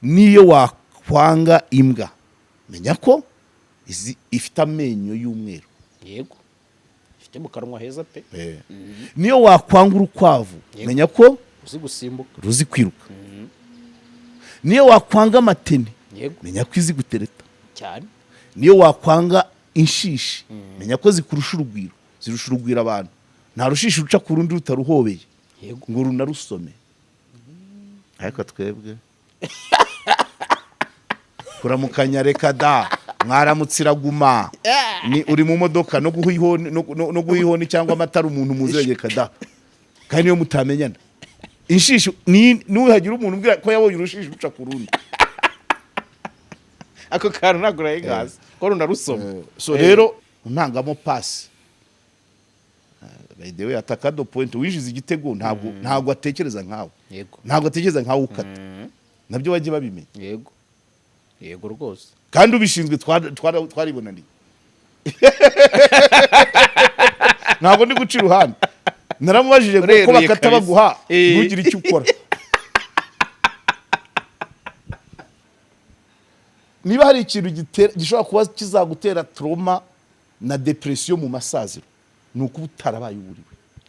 niyo wakwanga imbwa menya ko ifite amenyo y'umweru. Yego. Ifite mu kanwa heza pe. Niyo wakwanga urukwavu menya ko ruzi gusimbuka, ruzi kwiruka. Niyo wakwanga amatene menya ko izi gutereta cyane. Niyo wakwanga inshishi menya ko zikurusha urugwiro, zirusha urugwiro abantu. Nta rushishi ruca ku rundi rutaruhobeye ngo runarusome. Ariko twebwe kuramukanya reka da mwaramutsiraguma ni uri mu modoka no guhihoni cyangwa amatara umuntu muziranye kada kandi niyo mutamenyana. Inshishi nuhagira umuntu ubwira ko yabonye urushishi ruca ku rundi ako kantu nagura y'ingazi ko runarusoma. So rero untangamo pass by the way ataka do point wishize igitego ntabwo atekereza nkawe. Ntabwo atekereza nkawe ukata. Nabyo baje babimenya. Yego rwose. Kandi ubishinzwe twaribonaniye. Ntabwo ndi guca iruhande. Naramubajije ko bakata baguha ntugire icyo ukora. Niba hari ikintu gishobora kuba kizagutera trauma na depression mu masaziro nuko utarabaye uburiwe.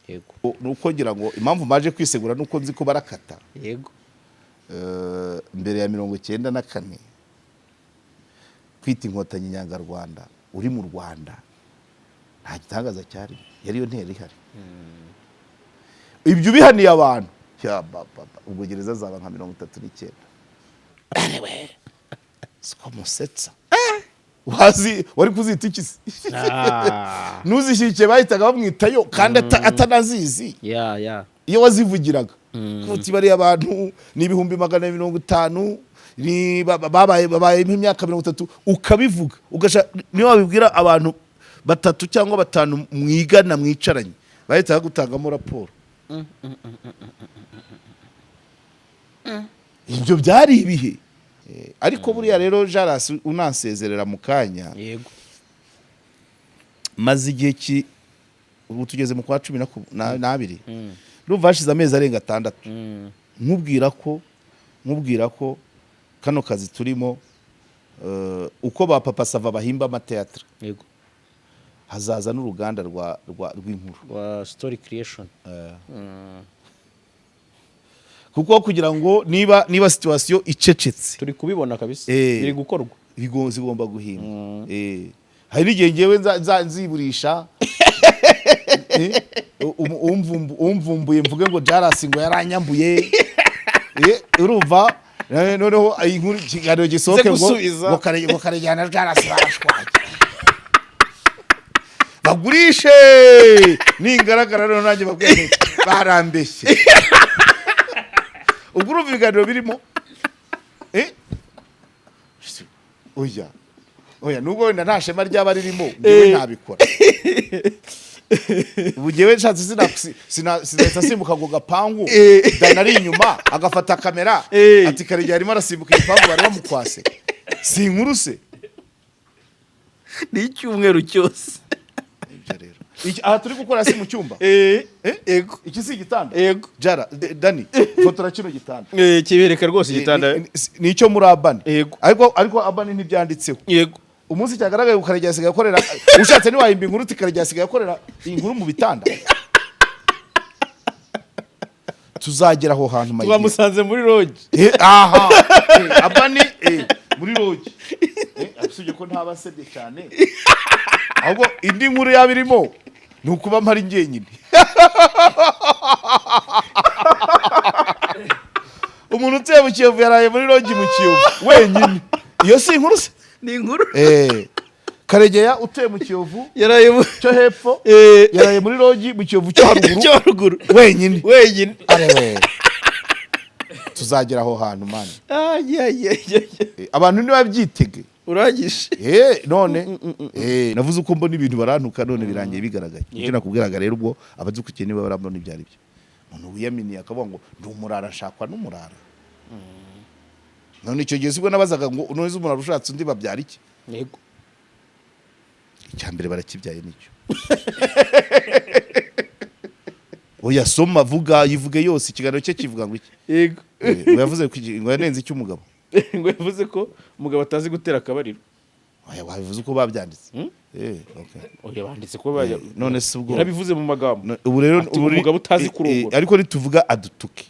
Yego. Nuko ngira ngo impamvu maje kwisegura nuko nzi ko barakata. Yego. Mbere ya 94 kwita inkotanyi Nyangarwanda uri mu Rwanda nta gitangaza cyari yari yo ntera ihari. Ibyo bihaniye abantu ubwo gereza zaba nka 39. Anyway siko musetsa wari kuzita iki se? Nuzishyike bahitaga bamwitayo kandi atanazizi. Iyo wazivugiraga kuti bari abantu ni 150 ni babaye imyaka 30 ukabivuga ugasha niyo wabibwira abantu batatu cyangwa batanu mwigana mwicaranye bahitaga gutangamo raporo. Ibyo byari ibihe. Ariko buriya rero Jaras unansezerera mu kanya. Yego. Maze igihe ubu tugeze mu kwa 12 Ndumva hashize amezi arenga 6 nkubwira ko kano kazi turimo uko ba Papa Sava bahimba amateatre. Yego. Hazaza n'uruganda rw'inkuru wa story creation. Kuko kugira ngo niba situation icecetse turi kubibona kabisa biri gukorwa zigomba guhimba. Hari igihe ngewe nziburisha umvumbuye mvuge ngo Jaras ngo yaranyambuye. Urumva noneho inkuru kiganiro gisohoke ngo karejyana Jaras barashwaye bagurishe ningaragara rero nanjye babwiye barambeshye. Ubwo urumva ibiganiro birimo oya nubwo wenda nta shema ryaba ririmo ngewe ntabikora. Ubu ngewe nshatse sinahita simbuka ngo gapangu danari inyuma agafata kamera ati Karegeya arimo arasimbuka igipangu bari bamukwase. Si inkuru se ni icyumweru cyose. Aha turi gukora si mu cyumba. Yego. Iki si igitanda. Yego. Jara Dani fotora kino gitanda. Kibereka rwose igitanda. Ni icyo muri Abani. Yego. Ariko Abani ntibyanditseho. Yego. Umunsi cyagaragaye Karegeya asigaye akorera ushatse ni wahimba inkuru Karegeya asigaye akorera inkuru mu bitanda. Tuzagera aho hantu mayiye. Twamusanze muri lodge. Aha. Abani muri lodge. Asubye ko ntabasebye cyane. Ahubwo indi nkuru yabirimo nukuba mpari ngenyine. Umuntu uteye mu Kiyovu yaraye muri lodge mu Kiyovu wenyine. Iyo si inkuru se? Ni inkuru. Karegeya uteye mu Kiyovu yaraye cyo hepfo yaraye muri lodge mu Kiyovu cyo haruguru wenyine. Arewe tuzagera aho hantu man. Abantu ni babyitege. Uragishe. None navuze uko mbona ibintu barantuka none birangiye bigaragaye. Icyo nakubwiraga rero ubwo abadukukiye niba barabona ibyari byo. Umuntu wiyaminiye akavuga ngo ndi umurara nshakwa n'umurara. None icyo gihe sibwo nabazaga ngo unoze umurara ushatse undi babyara iki? Yego. Icyambere barakibyaye nicyo. Oya soma vuga yivuge yose ikiganiro cye kivuga ngo iki? Yego. Yavuze ngo yanenze icy'umugabo. ngo yavuze ko umugabo atazi gutera akabariro. Oya, wabivuze uko babyanditse. Okay. Oya, banditse ko baya None se ubwo yarabivuze mu magambo. ubu rero Ati, umugabo utazi kurongora. ariko nituvuga adutuke.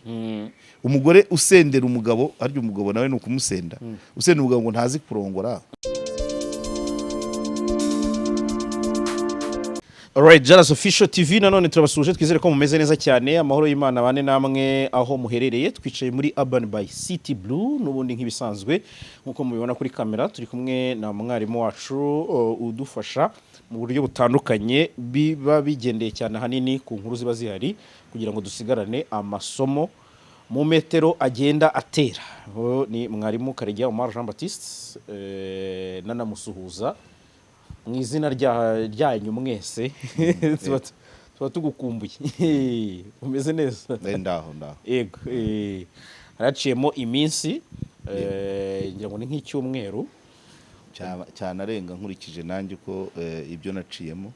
Umugore usendera umugabo, arya umugabo nawe ni ukumusenda. Usendera umugabo ngo ntazi kurongora. Alright, Jalas Official TV nanone turabasuje, twizere ko mumeze neza cyane. Amahoro y'Imana bane namwe aho muherereye. Twicaye muri Urban by City Blue nubundi nk'ibisanzwe nkuko mubibona kuri kamera. Turi kumwe na mwarimu wacu udufasha mu buryo butandukanye, biba bigendeye cyane hanini ku nkuru ziba zihari kugira ngo dusigarane amasomo mu metero agenda atera. Ni mwarimu Karegeya Omar Jean Baptiste, nanamusuhuza mu izina ryanyu mwese. Tuba tugukumbuye. Umeze neza? Ndaho. Yego. Haraciyemo iminsi, ngira ngo ni nk'icyumweru cyane arenga nkurikije nanjye uko ibyo naciyemo.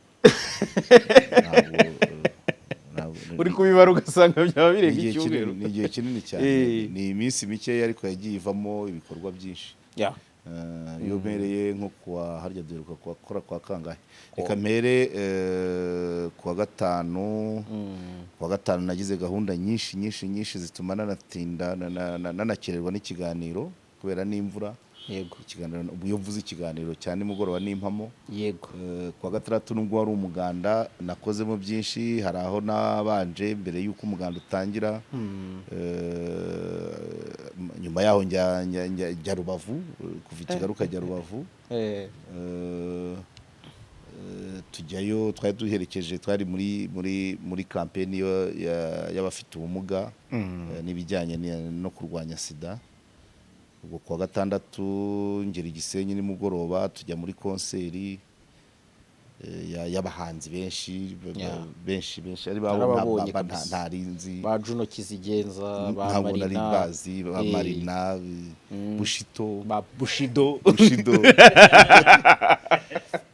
Uri kubibara ugasanga byaba birenga icyumweru. Ni igihe kinini cyane. Ni iminsi mikeya ariko yagiye ivamo ibikorwa byinshi. Iyo mpereye nko kuwa harya duheruka kuwakora kwa kangahe, reka mpere kuwa gatanu. Kuwa gatanu nagize gahunda nyinshi zituma nanatinda nanakererwa n'ikiganiro kubera n'imvura. Yego. Ikiganiro ubuyo vuze ikiganiro cyane mugoroba n'impamo. Yego. Kuwa gatandatu nubwo wari umuganda nakozemo byinshi, hari aho nabanje mbere yuko umuganda utangira. Nyuma yaho njya Rubavu, kuva Kigaruka jya Rubavu. Tujyayo, twari duherekeje, twari muri campaign y'abafite ubumuga n'ibijyanye no kurwanya sida. Ubwo kuwa gatandatu ngera i Gisenyi nimugoroba, tujya muri konseri y'abahanzi benshi ari babo ntarinzi, ba Juno Kizigenza, ba ntabwo nari Marina, bazi, ba Marina, Bushido, ba Bushido.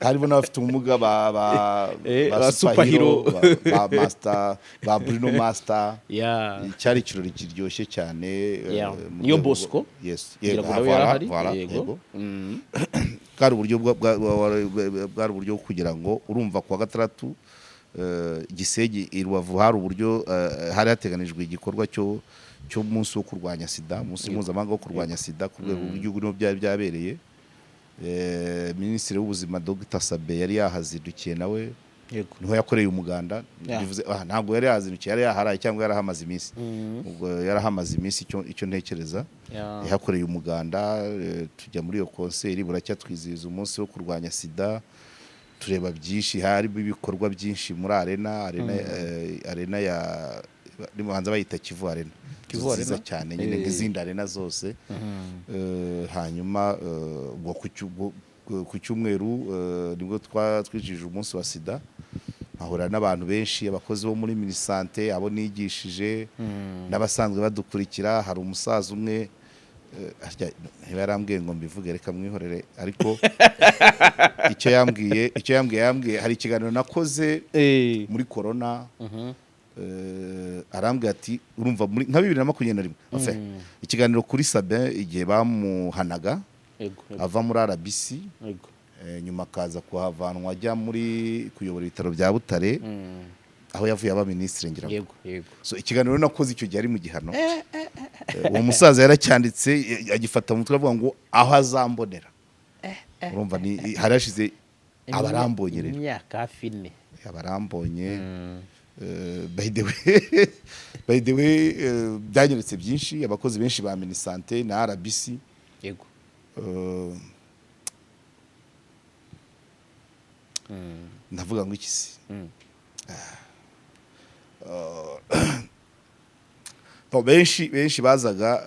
harimo n'abafite ubumuga ba Superhero, ba Master, ba Bruno Master. Cyari ikirori kiryoshye cyane. Niyo Bosco. Yes. Yego. Bwari uburyo bwari uburyo kugira ngo urumva kuwa gatandatu Gisenyi i Rubavu hari uburyo hari hateganijwe igikorwa cyo munsi wo kurwanya sida, munsi mpuzamahanga wo kurwanya sida ku rwego rw'igihugu byari byabereye. Minisitiri w'ubuzima Dr Sabe yari yahazindukiye nawe. Yego. Niho yakoreye umuganda. Bivuze ntabwo yari yahazindukiye, yari yaharaye cyangwa yarahamaze iminsi. Ubwo yarahamaze iminsi icyo ntekereza. Yakoreye umuganda, tujya muri iyo konseri, buracya twizihiza umunsi wo kurwanya sida. Tureba byinshi, hari ibikorwa byinshi muri arena ya nimuhanza bayita Kivu Arena. Nziza cyane nyine nk'izindi arena zose. Hanyuma ku cyumweru nibwo twijije umunsi wa sida. Ahura n'abantu benshi, abakozi bo muri Minisante, abo nigishije n'abasanzwe badukurikira. Hari umusaza umwe yarambwiye ngo mbivuge, reka mwihorere, ariko icyo yambwiye hari ikiganiro nakoze muri corona. Arambwira ati urumva muri nka 2021 ikiganiro kuri Sabin igihe bamuhanaga ava muri RBC, nyuma akaza kuhavanwa ajya muri kuyobora ibitaro bya Butare, aho yavuye aba ministre ngira ngo. So ikiganiro nakoze icyo gihe ari mu gihano. Uwo musaza yaracyanditse agifata mu mutwe avuga ngo aho azambonera. Urumva ni harashize abarambonye rero imyaka hafi 4 abarambonye. By the way byanyeretse byinshi, abakozi benshi ba Minisante na RBC. Yego. Ndavuga ngo iki si benshi bazaga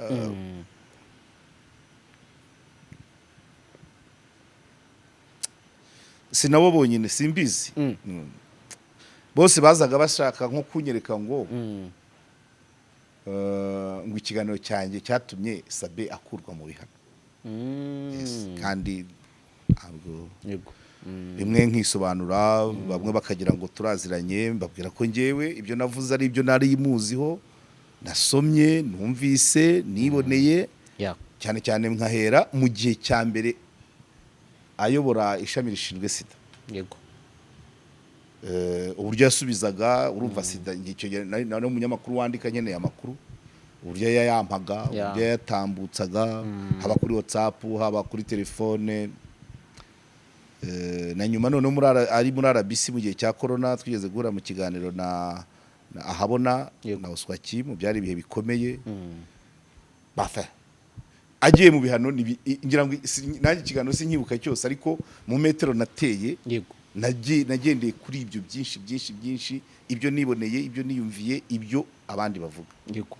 sinabo bonyine simbizi. Bose bazaga bashaka nko kunyereka ngo ikiganiro cyanjye cyatumye Sabe akurwa mu bihano. Kandi ntabwo bimwe nkisobanura, bamwe bakagira ngo turaziranye, mbabwira ko ngewe ibyo navuze ari ibyo nari imuziho, nasomye, numvise, niboneye. cyane cyane nkahera mu gihe cya mbere ayobora ishami rishinzwe sida. Yego. Uburyo yasubizaga urumva sida icyo gihe nari umunyamakuru wandika nkeneye amakuru, uburyo yayampaga, uburyo yatambutsaga, haba kuri WhatsApp, haba kuri telefone. Na nyuma none ari muri RBC mu gihe cya corona twigeze guhura mu kiganiro na ahabona na Oswaki mu byari ibihe bikomeye. Bafa agiye mu bihano ngira ngo nanjye ikiganiro sinkibuka cyose, ariko mu metero nateye Yego. nagendeye kuri ibyo byinshi ibyo niboneye, ibyo niyumviye, ibyo abandi bavuga. Yego.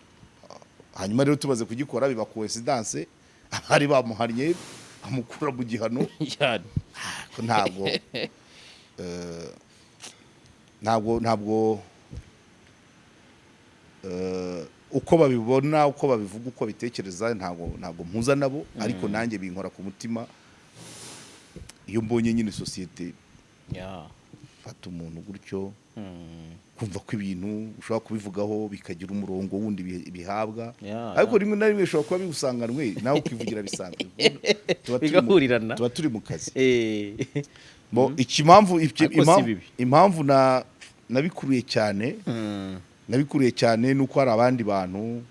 Hanyuma rero tumaze kugikora biba coincidence, abari bamuhariye amukura mu gihano. ntabwo uko babibona, uko babivuga, uko bitekereza ntabwo mpuza nabo, ariko nanjye binkora ku mutima iyo mbonye nyine sosiyete fata umuntu gutyo, kumva ko ibintu ushobora kubivugaho bikagira umurongo wundi bihabwa, ariko rimwe na rimwe ushobora kuba biwusanganwe nawe ukivugira bisanzwe bigahurirana, tuba turi mu kazi. Impamvu nabikuruye cyane nuko hari abandi bantu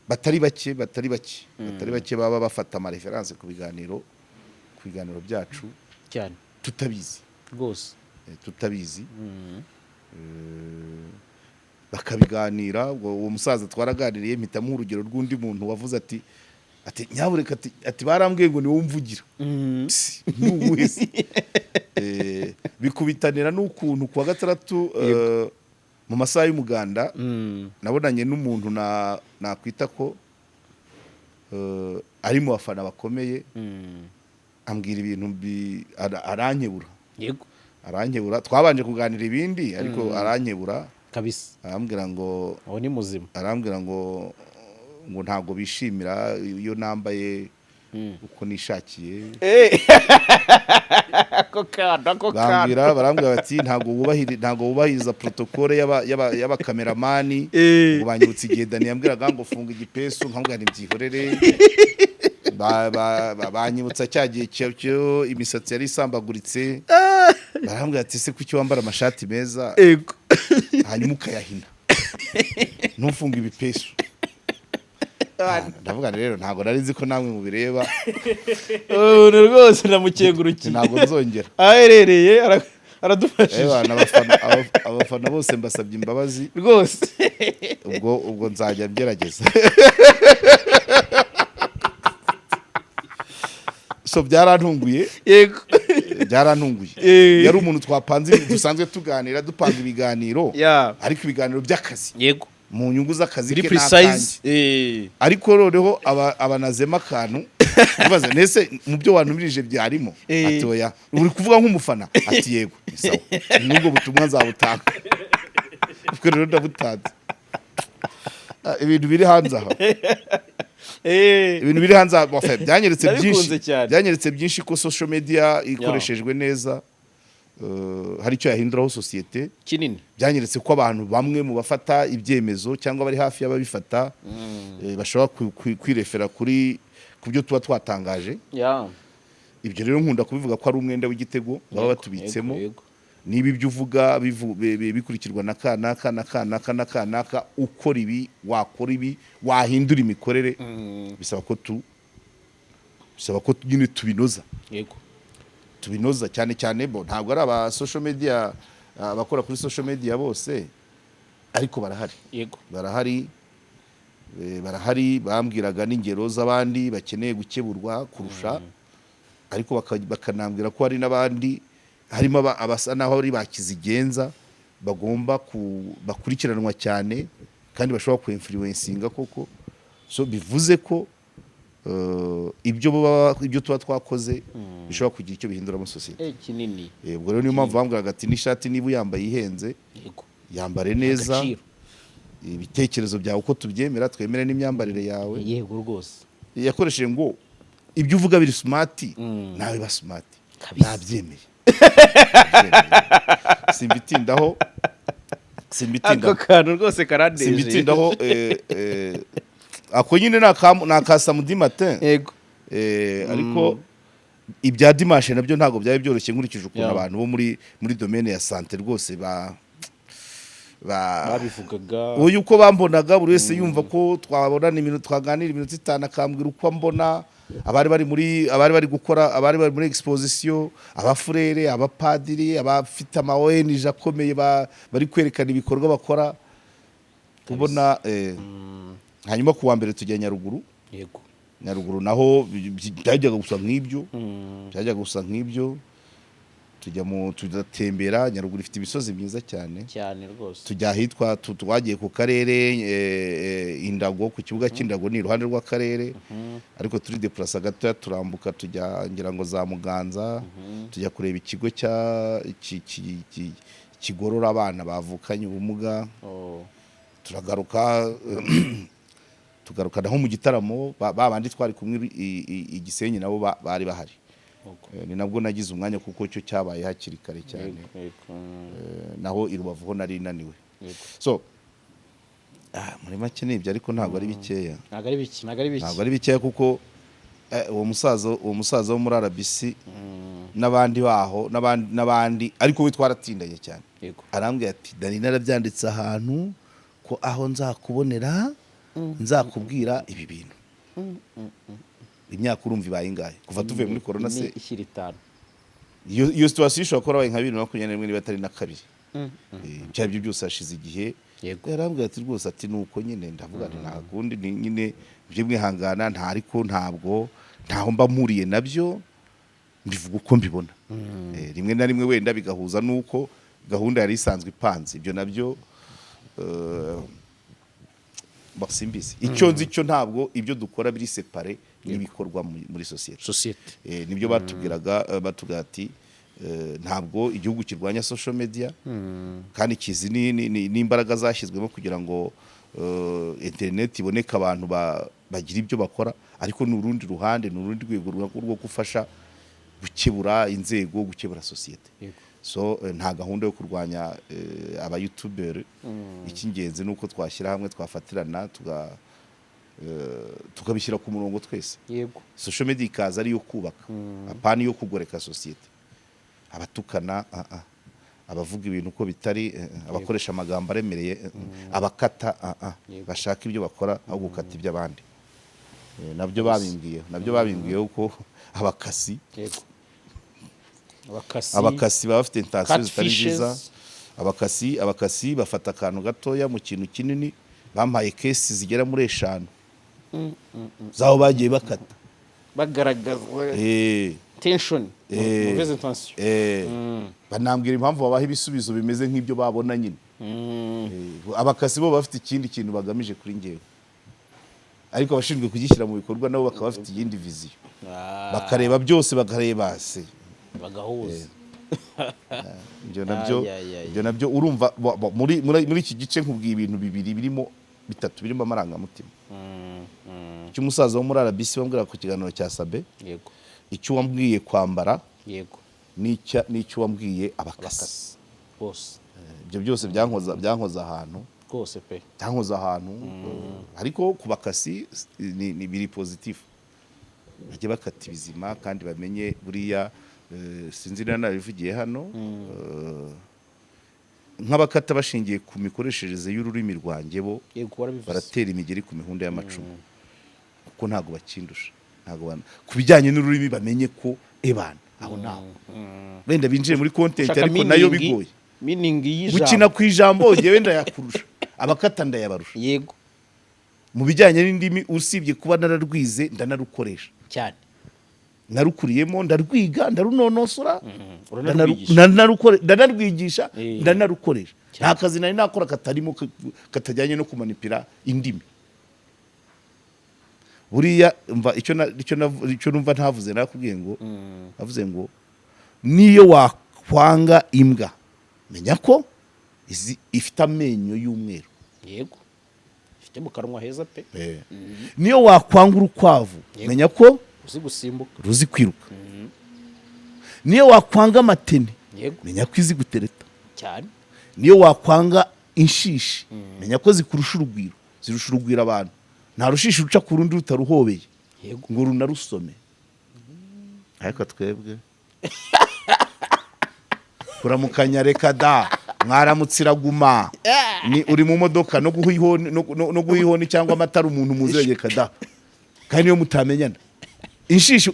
batari bake baba bafata ama reference ku biganiro byacu cyane tutabizi rwose, bakabiganira. Uwo musaza twaraganiriye mpitamo urugero rw'undi muntu wavuze ati nyabureka ati barambwiye ngo niwe umvugira. N'ubuhese bikubitanira n'ukuntu kuwa gatandatu mu masaha y'umuganda nabonanye n'umuntu nakwita ko ari mu bafana bakomeye, ambwira ibintu arankebura. Yego. Arankebura, twabanje kuganira ibindi ariko arankebura kabisa. Arambwira ngo aho ni muzima. Arambwira ngo ntabwo bishimira iyo nambaye uko nishakiye. Barambwira bati ntabwo wubahiriza protokole y'abakameramani. Ngo banyibutse igihe Dani yambwiraga ngo funga igipesu, nkambwira ntibyihorere. Banyibutsa cya gihe cyo imisatsi yari isambaguritse. Barambwira ati se kuki wambara amashati meza hanyuma ukayahina ntufunga ibipesu? Ndavuga rero ntabwo nari nzi ko namwe mubireba. Rwose namukengurukiye, ntabwo nzongera. Aherereye aradufashije. Abafana bose mbasabye imbabazi rwose. ubwo nzajya ngerageza. So byarantunguye. Yego. Byarantunguye. Yari umuntu twapanze dusanzwe tuganira, dupanga ibiganiro, ariko ibiganiro by'akazi. Yego. Mu nyungu z'akazi ke n'akanjye. Ariko noneho abanazema akantu babaza nese mu byo wantumirije byarimo. Ati oya, uri kuvuga nk'umufana? Ati yego. Sawa, nubwo butumwa nzabutanga. Ubwo rero ndabutanze. Ibintu biri hanze aha. Ibintu biri hanze aha byanyeretse byinshi ko social media ikoreshejwe neza hari icyo yahinduraho sosiyete kinini. Byanyeretse ko abantu bamwe mu bafata ibyemezo cyangwa bari hafi y'ababifata bashobora kwirefera ku byo tuba twatangaje. Ibyo rero nkunda kubivuga ko ari umwenda w'igitego baba batubitsemo. Niba ibyo uvuga bikurikirwa na kanaka ukora ibi, wakora ibi, wahindura imikorere, bisaba ko nyine tubinoza. Yego. Tubinoza cyane ntabwo ari aba social media abakora kuri social media bose, ariko barahari. Yego. Barahari bambwiraga n'ingero z'abandi bakeneye gukeburwa kurusha, ariko bakanambwira ko hari n'abandi harimo abasa naho ari bakizigenza bagomba bakurikiranwa cyane kandi bashobora ku-influencinga koko. So bivuze ko ibyo tuba twakoze bishobora kugira icyo bihindura mu sosiyete kinini. Ubwo rero niyo mpamvu bambwiraga ati n'ishati niba uyambaye ihenze yambare neza, ibitekerezo byawe uko tubyemera twemere n'imyambarire yawe. Yego rwose. Yakoresheje ngo ibyo uvuga biri smart, nawe ba smart. Nabyemeye. Simbitindaho simbitindaho kantu rwose karandeje simbitindaho ako nyine nakasa mu dimatin yego ariko ibya dimanche nabyo ntabwo byari byoroshye nkurikije ukuntu abantu bo muri domaine ya santé rwose babivugaga uyu uko bambonaga buri wese yumva ko twabonana iminota twaganira iminota 5 akambwira uko mbona abari bari muri exposition abafurere abapadiri abafite ama ONG akomeye bari kwerekana ibikorwa bakora ubona hanyuma kuwa mbere tujya Nyaruguru yego Nyaruguru naho byajyaga gusa nk'ibyo tudatembera Nyaruguru ifite imisozi myiza cyane rwose tujya hitwa twagiye ku karere Indago ku kibuga cy'Indago ni iruhande rw'akarere ariko turi deplace gato turambuka tujya ngira ngo za Muganza tujya kureba ikigo kigorora abana bavukanye ubumuga tugaruka naho mu gitaramo babandi twari kumwe igisenyi nabo bari bahari ni nabwo nagize umwanya kuko cyo cyabaye hakiri kare cyane naho i Rubavu ho nari naniwe so muri make nibyo ariko ntabwo ari bikeya ntabwo ari bikeya kuko uwo musaza wo muri RBC n'abandi baho n'abandi ariko we twaratindanye cyane arambwira ati Dani narabyanditse ahantu ko aho nzakubonera nzakubwira ibi bintu imyaka urumva ibaye ingahe kuva tuvuye muri corona se ishyira 5 iyo situation ishobora kuba nka 2021 niba atari na kabiri cyabyo byose hashize igihe yarambwira ati rwose ati nuko nyine ndavuga nta gundi nyine byo mwihangana nta ariko ntabwo ntaho mba mpuriye nabyo mbivuga uko mbibona rimwe na rimwe wenda bigahuza nuko gahunda yari isanzwe ipanze ibyo nabyo basimbizi icyo nzi cyo ntabwo ibyo dukora biri separate n'ibikorwa muri societe nibyo batubwiraga ati ntabwo igihugu kirwanya social media kandi kizi n'imbaraga zashyizwemo kugira ngo internet iboneka abantu bagira ibyo bakora ariko n'urundi ruhande n'urundi rwego rwo gufasha gukebura inzego gukebura societe so nta gahunda yo kurwanya aba YouTuber icy'ingenzi nuko twashyira hamwe twafatirana tukabishyira ku murongo twese social media ikaza ari yo kubaka apani yo kugoreka societe abatukana abavuga ibintu uko bitari abakoresha amagambo aremereye abakata bashaka ibyo bakora aho gukata iby'abandi nabyo babimbwiye uko abakasi baba bafite intention zitari nziza abakasi bafata akantu gatoya mu kintu kinini bampaye case zigera muri 5 zaho bagiye bakata bagaragaza tension mauvaise intention banambwira impamvu babaha ibisubizo bimeze nk'ibyo babona nyine abakasi bo bafite ikindi kintu bagamije kuri ngewe ariko abashinzwe kugishyira mu bikorwa nabo bakaba bafite iyindi vision bakareba byose bakareba se bagahuza ibyo nabyo urumva muri iki gice nkubwiye ibintu bitatu birimo amarangamutima cy'umusaza wo muri RBC bambwira ku kiganiro cya Sabe icyo wambwiye kwambara n'icyo wambwiye abakasi bose ibyo byose byankoza ahantu rwose pe byankoza ahantu ariko ku bakasi ni biri positif bajye bakata ibizima kandi bamenye buriya sinzi nanabivugiye hano nk'abakata bashingiye ku mikoreshereze y'ururimi rwanjye bo baratera imigeri ku mihunda y'amacumu kuko ntago bakindusha ku bijyanye n'ururimi bamenye ko ebana aho naho wenda binjiye muri content ariko nayo bigoye meaning y'ijambo gukina ku ijambo wenda yakurusha abakata ndayabarusha yego mu bijyanye n'indimi usibye kuba nararwize ndanarukoresha cyane narukuriyemo ndarwiga ndarunonosora ndanarwigisha ndanarukoresha nta kazi nari nakora katarimo katajyanye no kumanipira indimi buriya mva icyo numva ntavuze nakubwiye ngo avuze ngo niyo wakwanga imbwa menya ko ifite amenyo y'umweru yego ifite mu kanwa heza pe niyo wakwanga urukwavu menya ko uzi gusimbuka ruzi kwiruka niyo wakwanga amatene menya ko izi gutereta cyane niyo wakwanga inshishi menya ko zikurusha urugwiro, zirusha urugwiro abantu. Nta rushishi ruca ku rundi rutaruhobeye ngo runarusome. Ariko twebwe kuramukanya reka da, mwaramutse iraguma, ni uri mu modoka no guhihoni cyangwa amatara umuntu muzegeka da, kandi niyo mutamenyana. Inshishi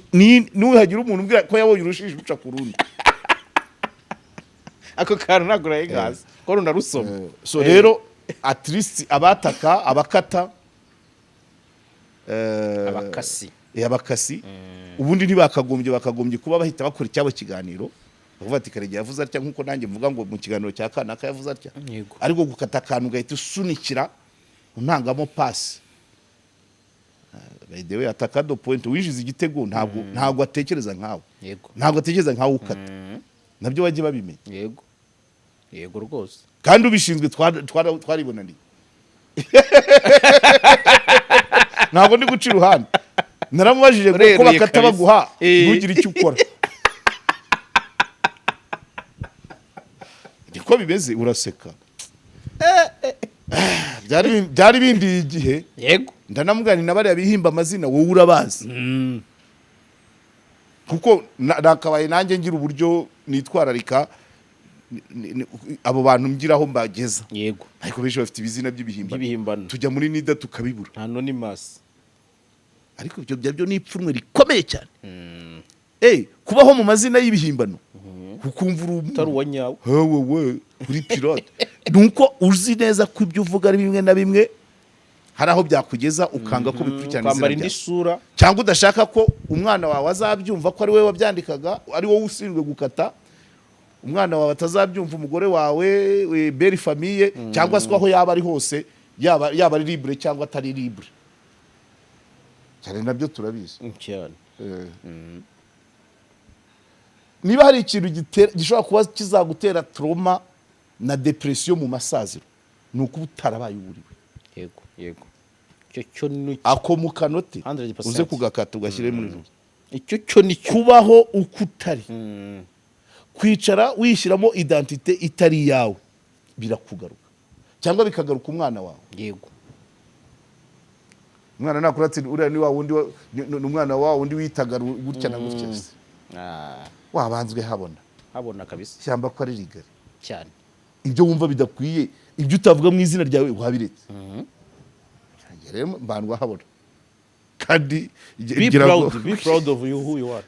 nuhagira umuntu umbwira ko yabonye urushishi ruca ku rundi, ako kantu ntabwo urayigaza ko runarusoma. So rero at least abataka abakata abakasi ubundi bakagombye kuba bahita bakora icyabo kiganiro, bavuga ati Karegeya yavuze atya nkuko nanjye mvuga ngo mu kiganiro cya Kanaka yavuze atya, ariko gukata akantu gahita usunikira untangamo pasi. By the way, ataka do point wishize igitego ntabwo atekereza nkawe, ntabwo atekereza nkawe ukata, nabyo bagiye babimenya. Yego rwose, kandi ubishinzwe twaribonaniye. Ntabwo ndi guca iruhande, naramubajije ko bakata baguha ntugire icyo ukora. Niko bimeze, uraseka. Byari bindi igihe, yego ndanamugani nabari bihimba amazina wowe urabazi. Kuko nakabaye nanjye ngira uburyo nitwararika abo bantu mgiraho mbageza. Yego, ariko benshi bafite ibizina by'ibihimbano, tujya muri nida tukabibura, anonymous. Ariko ibyo byabyo ni ipfunwe rikomeye cyane. Kubaho mu mazina y'ibihimbano ukumva utari uwa nyawe, wowe uri pilote, nuko uzi neza ko ibyo uvuga ari bimwe na bimwe hari aho byakugeza ukanga ko bikurikirana izina indi sura, cyangwa udashaka ko umwana wawe azabyumva ko ari wowe wabyandikaga, ari wowe ushinzwe gukata. Umwana wawe atazabyumva, umugore wawe, beri famille, cyangwa se aho yaba ari hose, yaba ari libre cyangwa atari libre. Cyane nabyo turabizi cyane. Niba hari ikintu gishobora kuba kizagutera trauma na depression mu masaziro, ni uko utarabaye uburiwe. Yego cyo ni ako mu kanote uze kugakata ugashyire muri ruzi. Icyo ni kubaho uko utari, kwicara wishyiramo identite itari yawe birakugaruka, cyangwa bikagaruka umwana wawe. Yego, umwana nakuratse uriya ni wa wundi umwana wa wundi witaga gutya na gutya. Wabanzwe habona kabisa cyamba ko ari rigari cyane. Ibyo wumva bidakwiye, ibyo utavuga mu izina ryawe wabiretse. Rero mbandwa habona, kandi be proud of you who you are.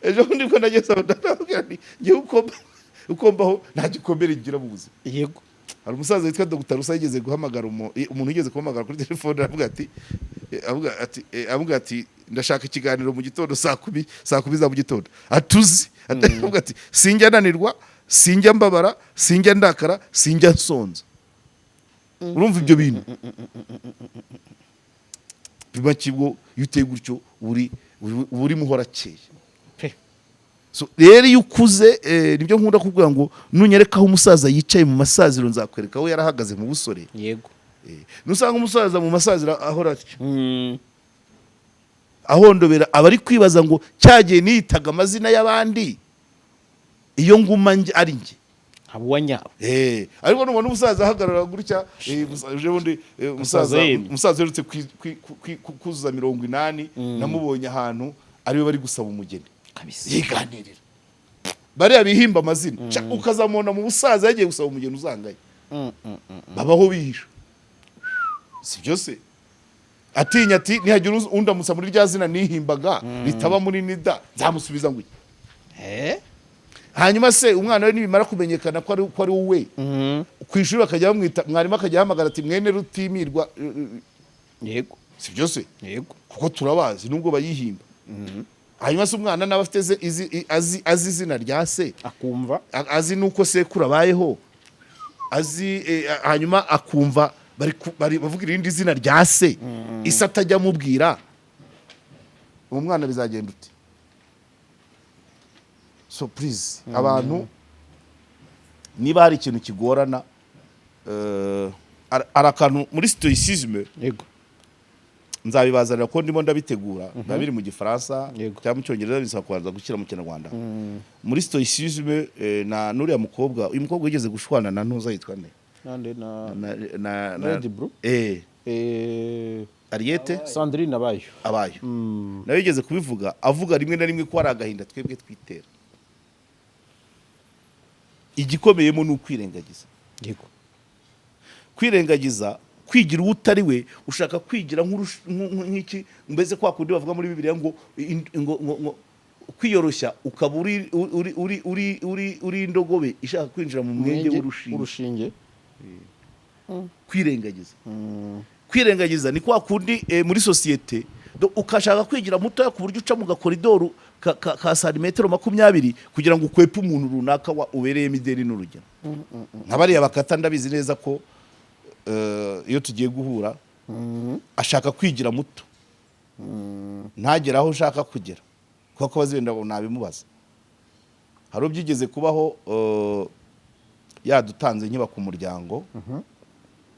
Ejo bundi ko nageze aho ndabwira nti ngiye ukombaho nta gikomere ngira mu buzima. Yego, hari umusaza witwa Dr. Rusa yigeze guhamagara umuntu yigeze guhamagara kuri telefone, avuga ati ndashaka ikiganiro mu gitondo saa 10 za mu gitondo. Atuzi avuga ati sinjya nanirwa, sinjya mbabara, sinjya ndakara, sinjya nsonza. Urumva ibyo bintu biba kibwo yuteye gutyo uri muhora cyeye. So rero iyo ukuze, nibyo nkunda kuvuga ngo nunyereka aho umusaza yicaye mu masaziro nzakwereka aho yarahagaze mu busore. Yego, nusanga umusaza mu masaziro ahora atyo ahondobera, aba ari kwibaza ngo cyagiye niyitaga amazina y'abandi, iyo nguma ari njye habuwa nyawe. Ariko nubona umusaza ahagarara gutya, umusaza yerutse kuzuza 80, namubonye ahantu ariwe bari gusaba umugeni yiganirira, bariya bihimba amazina, ukazamubona mu busaza yagiye gusaba umugeni uzangaye, babaho bihisha. Si byose atinya ati nihagira undamutsa muri rya zina nihimbaga ritaba muri nida nzamusubiza ngo hanyuma se umwana we nibimara kumenyekana ko ari wowe, ku ishuri bakajya bamwita, mwarimu akajya ahamagara ati mwene Rutimirwa. Yego, si byose. Yego, kuko turabazi nubwo bayihimba. Hanyuma se umwana nawe afite azi izina rya se, akumva azi nuko sekuru abayeho, azi hanyuma akumva bari bavuga irindi zina rya se, isa atajya amubwira, uwo mwana bizagenda uti. So please, abantu niba hari ikintu kigorana, arakantu muri stoicism. Yego, nzabibazanira ko ndimo ndabitegura biba biri mu gifaransa Yego. cyangwa mu cyongereza bisaba kubanza gushyira mu kinyarwanda muri stoicisme na nuriya mukobwa uyu mukobwa wigeze gushwana na ntuza yitwa nde nande na Lady Bru Ariete Sandrine abayo nawe yigeze kubivuga avuga rimwe na rimwe ko ari agahinda twebwe twitera igikomeyemo ni ukwirengagiza yego kwirengagiza kwigira uwo utari we ushaka kwigira nk'iki mbese kwa kundi bavuga muri Bibiliya ngo kwiyoroshya ukaba uri indogobe ishaka kwinjira mu mwenge w'urushinge kwirengagiza ni kwa kundi muri sosiyete ukashaka kwigira mutoya ku buryo uca mu gakoridoru ka santimetero 20 kugira ngo ukwepe umuntu runaka ubereyemo ideni n'urugero nk'abariya bakata ndabizi neza ko iyo tugiye guhura ashaka kwigira muto ntagera aho ushaka kugera kuko bazenda nabimubaza hari ubyigeze kubaho yadutanze nkiba ku muryango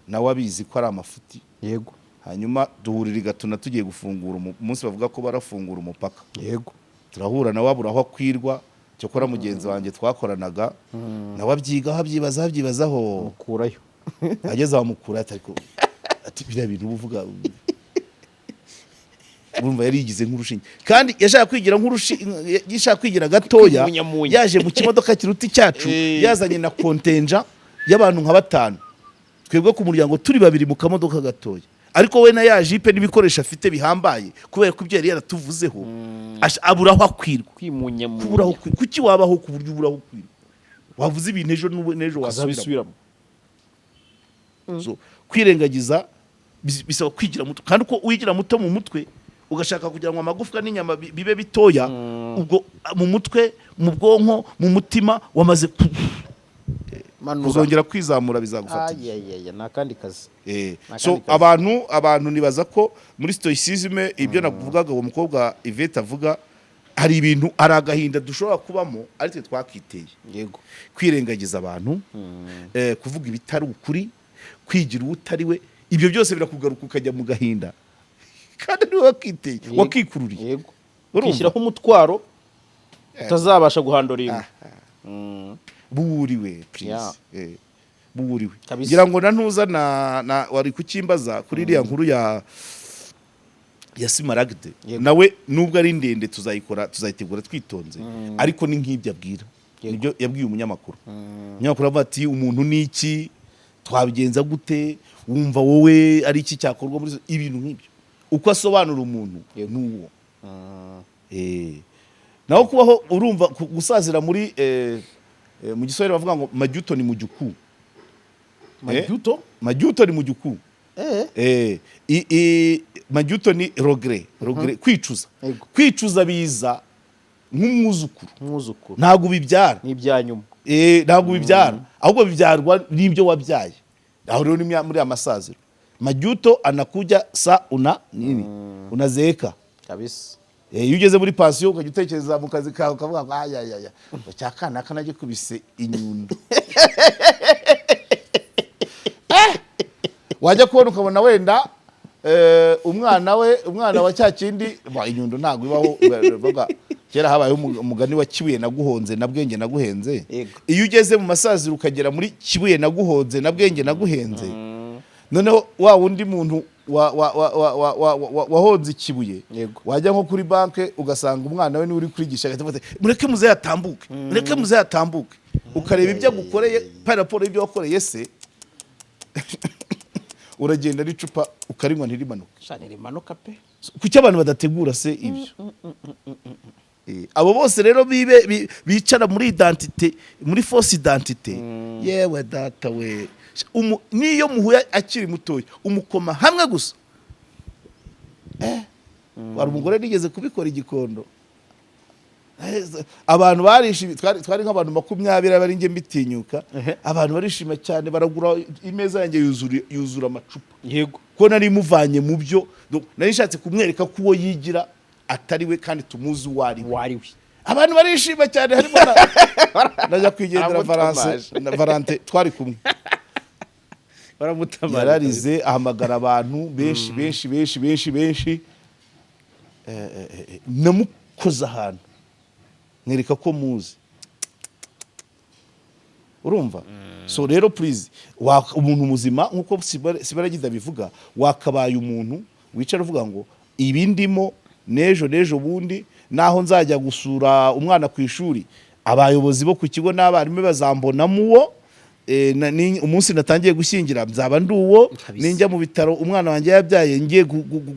nawe abizi ko ari amafuti yego hanyuma duhurira igatuna tugiye gufungura umunsi bavuga ko barafungura umupaka yego turahura nawe abura aho akwirwa cyo kora mugenzi wanjye twakoranaga nawe abyigaho abyibazaho mukurayo ageze aho mukura ati biriya bintu uvuga urumva yari yigize nk'urushinge kandi yashaka kwigira gatoya yaje mu kimodoka kiruti cyacu yazanye na kontenja y'abantu nka 5 twebwe ku muryango turi 2 mu kamodoka gatoya ariko we na ya jipe n'ibikoresho afite bihambaye kubera ko ibyo yari yaratuvuzeho aburaho akwirwa kwimunyamunya kuki wabaho ku buryo uburaho kwirwa wavuze ibintu ejo wasubiramo so kwirengagiza bisaba kwigira muto kandi uko wigira muto mu mutwe ugashaka kugira ngo amagufwa n'inyama bibe bitoya ubwo mu mutwe mu bwonko mu mutima wamaze kuzongera kwizamura bizagufata nakandi kazi so abantu nibaza ko muri stoicisme ibyo nakuvugaga uwo mukobwa Yvette avuga hari ibintu ari agahinda dushobora kubamo ari twe twakiteye yego kwirengagiza abantu kuvuga ibitari ukuri kwigira utari we ibyo byose birakugaruka ukajya mu gahinda kandi niwe wakiteye wakikururiye yego ukishyiraho umutwaro utazabasha guhandoringa buriwe please buriwe ngira ngo ntuza na wari kukimbaza kuri iriya nkuru ya Simaragde nawe nubwo ari ndende tuzayitegura twitonze ariko ni nk'ibyo abwira nibyo yabwiye umunyamakuru avuga ati umuntu niki twabigenza gute wumva wowe ari iki cyakorwa muri ibintu nk'ibyo uko asobanura umuntu n'uwo naho kubaho urumva gusazira muri mu giswahili bavuga ngo majuto ni mujuku majuto ni mujuku majuto ni regret kwicuza kwicuza biza nk'umwuzukuru ntabwo bibyara ni ibyanyuma ntabwo bibyara ahubwo bibyarwa n'ibyo wabyaye aho rero ni muri amasaziro majuto anakuja sa unazeeka kabisa iyo ugeze muri pansiyo ukajya utekereza mu kazi kawe ukavuga ngo ayayaya cyakana kanagikubise inyundo wajya kubona ukabona wenda umwana wa cyakindi inyundo ntabwo ibaho kera habaye umugani wa kibuye naguhonze na bwenge naguhenze iyo ugeze mu masaziro ukagera muri kibuye naguhonze na bwenge naguhenze noneho wa wundi muntu wahonze ikibuye wajya nko kuri banke ugasanga umwana we niwe uri kurigisha agahita mureke muze yatambuke ukareba ibyo agukoreye paraporo y'ibyo wakoreye se uragenda n'icupa ukarinywa ntirimanuka pe kuki abantu badategura se ibyo abo bose rero bicara muri identite muri fausse identite yewe data we niyo muhuye akiri mutoya umukoma hamwe gusa wari umugore nigeze kubikora igikondo abantu barishimye twari nk'abantu 20 bari nge mbitinyuka abantu barishima cyane baragura imeza yanjye yuzura amacupa yego ko nari muvanye mu byo nari nshatse kumwereka ko uwo yigira atari we kandi tumuzi wari we abantu barishima cyane harimo najya kwigendera Valente twari kumwe baramutamara yararize ahamagara abantu benshi namukoze ahantu mwereka ko muzi urumva so rero please umuntu muzima nkuko Sibaragiza bivuga wakabaye umuntu wicara uvuga ngo ibi ndimo nejo bundi naho nzajya gusura umwana ku ishuri abayobozi bo ku kigo n'abarimu bazambonamo uwo umunsi natangiye gushyingira nzaba ndi uwo ninjya mu bitaro umwana wanjye yabyaye ngiye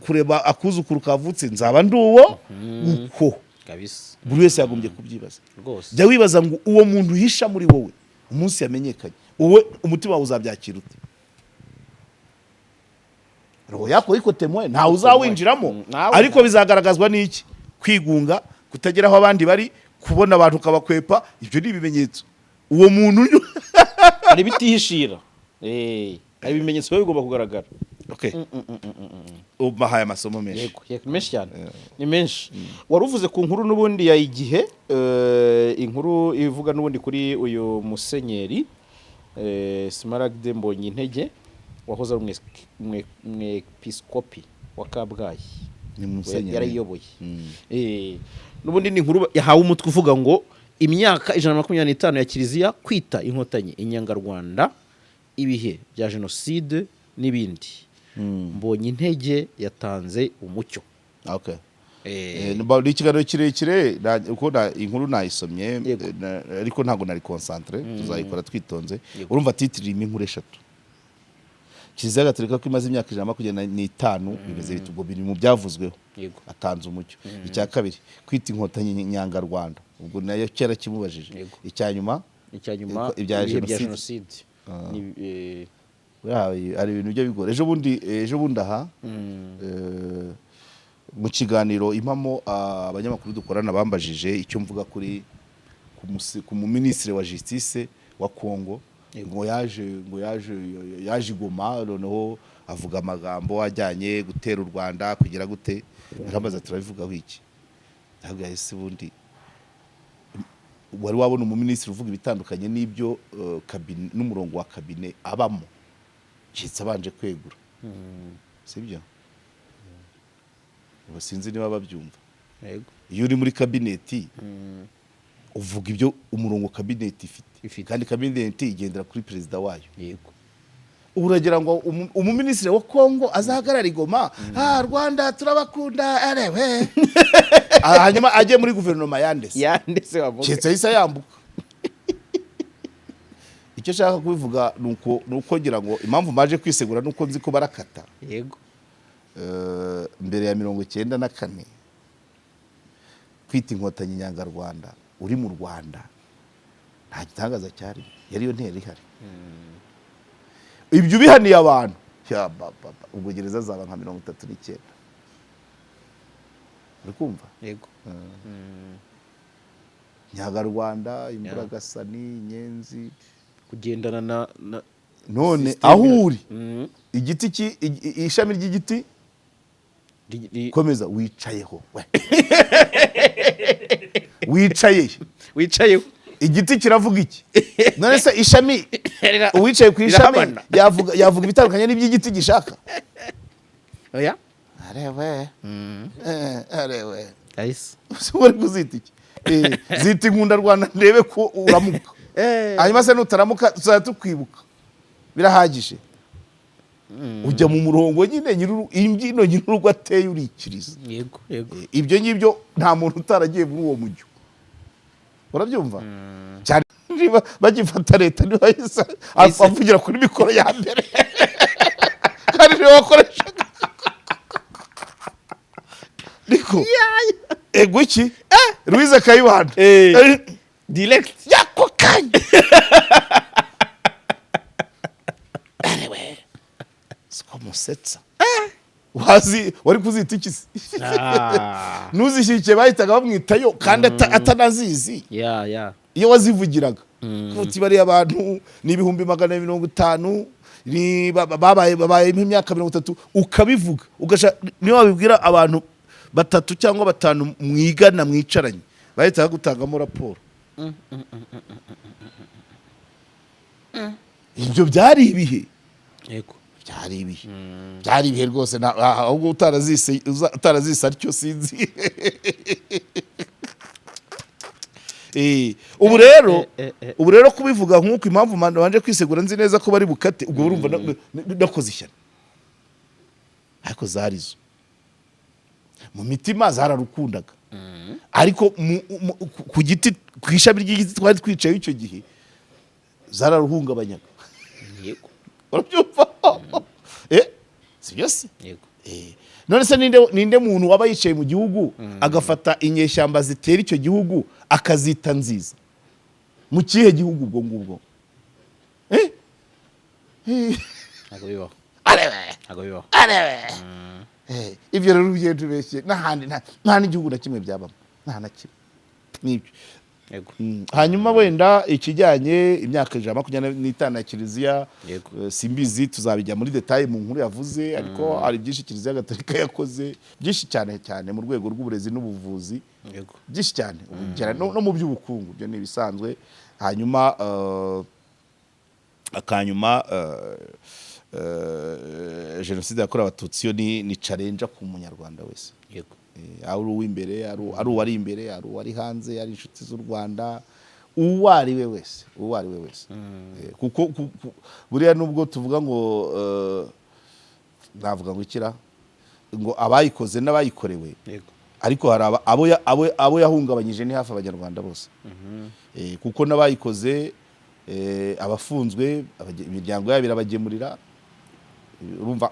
kureba akuzukuru kavutse nzaba ndi uwo uko buri wese yagombye kubyibaza jya wibaza ngo uwo muntu uhisha muri wowe umunsi yamenyekanye wowe umutima wawe uzabyakira ute roho yako iko temwe ntawe uzawinjiramo ariko bizagaragazwa n'iki kwigunga kutagera aho abandi bari kubona abantu ukabakwepa ibyo ni ibimenyetso uwo muntu hari bitihishira hari ibimenyetso biba bigomba kugaragara ubahaye amasomo menshi yego menshi cyane ni menshi wari uvuze ku nkuru n'ubundi ya igihe inkuru ivuga n'ubundi kuri uyu musenyeri Smaragde Mbonyintege wahoze ari umwepiskopi wa Kabgayi yarayiyoboye n'ubundi ni inkuru yahawe umutwe uvuga ngo imyaka 125 ya Kiliziya kwita inkotanyi inyangarwanda ibihe bya jenoside n'ibindi Mbonyintege yatanze umucyo ni ikiganiro kirekire uko inkuru nayisomye ariko ntabwo nari concentre tuzayikora twitonze urumva titiri inkuru eshatu Kiliziya Gatolika ko imaze imyaka 125 bimeze bitubwo biri mu byavuzweho atanze umucyo icya kabiri kwita inkotanyi nyangarwanda ubwo nayo kera kimubajije icyanyuma ibya jenoside ari ibintu byo bigora ejo bundi aha mu kiganiro impamo abanyamakuru dukorana bambajije icyo mvuga kuri ku ministre wa justice wa Kongo ngo yaje Goma noneho avuga amagambo ajyanye gutera u Rwanda kugira gute arambaza turabivugaho iki ntabwo yahise bundi wari wabona umuministre uvuga ibitandukanye n'ibyo kabine n'umurongo wa kabine abamo cyitse abanje kwegura sibyo basinzi niba babyumva yego iyo uri muri kabineti uvuga ibyo umurongo kabineti ifite kandi kabineti igendera kuri president wayo yego uragira ngo umuministre wa Kongo azahagarara Igoma Rwanda turabakunda arewe hanyuma aje muri guverinoma yandese wavuga cyetse isa yambuka icyo shaka kubivuga nuko ngira ngo impamvu maje kwisegura nuko nzi ko barakata yego mbere ya 94 kwita inkotanyi nyangarwanda uri mu Rwanda nta gitangaza cyari yariyo ntera ihari ibyo bihaniye abantu ubwo gereza zaba nka 39 urikumva yego Nyangarwanda Imburagasani Inyenzi kugendana na none aho uri igiti ishami ry'igiti komeza wicayeho wicayeho igiti kiravuga iki none se ishami uwicaye ku ishami yavuga ibitandukanye n'iby'igiti gishaka oya arewe guys wari kuzita iki zita inkunda Rwanda ndebe ko uramuka hanyuma se nutaramuka tuzajya tukwibuka birahagije ujya mu murongo nyine imbyino nyir'urugo ateye urikiriza yego ibyo ngibyo nta muntu utaragiye muri uwo mujyo urabyumva cyane bagifata leta niba avugira kuri mikoro ya mbere kandi niwe wakoreshaga niko ego iki Louise Kayibanda direct yako kanya anyway sikomusetsa wari kuzita iki se nuzishyikiye bahitaga bamwitayo kandi atanazizi iyo wazivugiraga kuti bari abantu ni 150 ni babaye imyaka 30 ukabivuga niyo wabibwira abantu 3 cyangwa 5 mwigana mwicaranye bahitaga gutangamo raporo ibyo byari ibihe yego byari ibihe rwose ahubwo utarazise atyo sinzi. ubu rero kubivuga nk'uko impamvu banje kwisegura nzi neza ko bari bukate ubwo urumva nakoze ishyano, ariko zarizo mu mitima zararukundaga, ariko ku giti, ku ishami ry'igiti twari twicaye icyo gihe zararuhungabanyaga. Yego, urabyumva? Si byose? Yego. None se ninde muntu waba yicaye mu gihugu agafata inyeshyamba zitera icyo gihugu akazita nziza? Mu kihe gihugu ubwo ngubwo? Ntabwo bibaho. Ntabwo bibaho. Ibyo rero ugenda ubeshye nta n'igihugu na kimwe byabamo, nta na kimwe n'ibyo. Hanyuma wenda ikijyanye imyaka 125 ya Kiliziya, simbizi tuzabijya muri detail mu nkuru yavuze, ariko hari byinshi Kiliziya Gatolika yakoze, byinshi cyane mu rwego rw'uburezi n'ubuvuzi, byinshi cyane no mu by'ubukungu, byo ni bisanzwe. Hanyuma jenoside yakorewe Abatutsi yo ni challenge ku munyarwanda wese. Yego. Ari uw'imbere, ari uwari imbere, ari uwari hanze, ari inshuti z'u Rwanda, uwo ari we wese. Kuko buriya nubwo tuvuga ngo navuga ngo ikira ngo abayikoze n'abayikorewe, ariko hari abo yahungabanyije ni hafi abanyarwanda bose. Kuko n'abayikoze abafunzwe, imiryango yabo irabagemurira. Urumva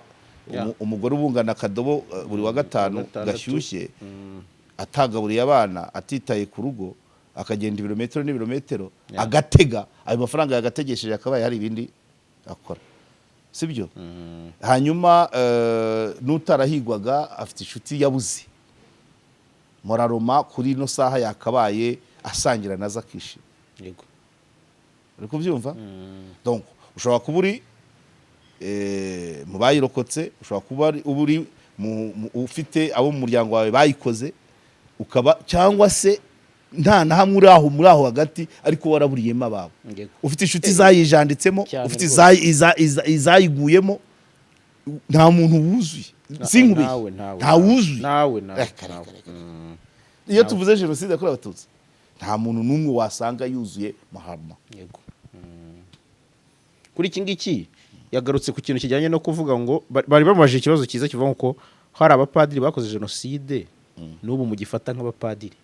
umugore ubungana akadobo buri wa gatanu gashyushye, atagaburiye abana, atitaye ku rugo, akagenda ibirometero n'ibirometero, agatega ayo mafaranga yagategesheje, akabaye hari ibindi akora, sibyo? Hanyuma n'utarahigwaga afite inshuti yabuze, moraroma kuri ino saha yakabaye asangira nazo akishima. Yego. Uri kubyumva? Donc ushobora kuba uri mu bayirokotse, ushobora kuba uri ufite abo mu muryango wawe bayikoze, ukaba cyangwa se nta na hamwe uri aho muri aho hagati, ariko waraburiyemo ababo. Ufite inshuti zayijanditsemo, ufite izayiguyemo, nta muntu wuzuye. Sinkubeshye, nta wuzuye. Iyo tuvuze jenoside yakorewe Abatutsi, nta muntu n'umwe wasanga yuzuye mahama. Yego. Kuri iki ngiki yagarutse ku kintu kijyanye no kuvuga ngo bari bamubajije ikibazo cyiza kivuga ko hari abapadiri bakoze jenoside n'ubu mugifata nk'abapadiri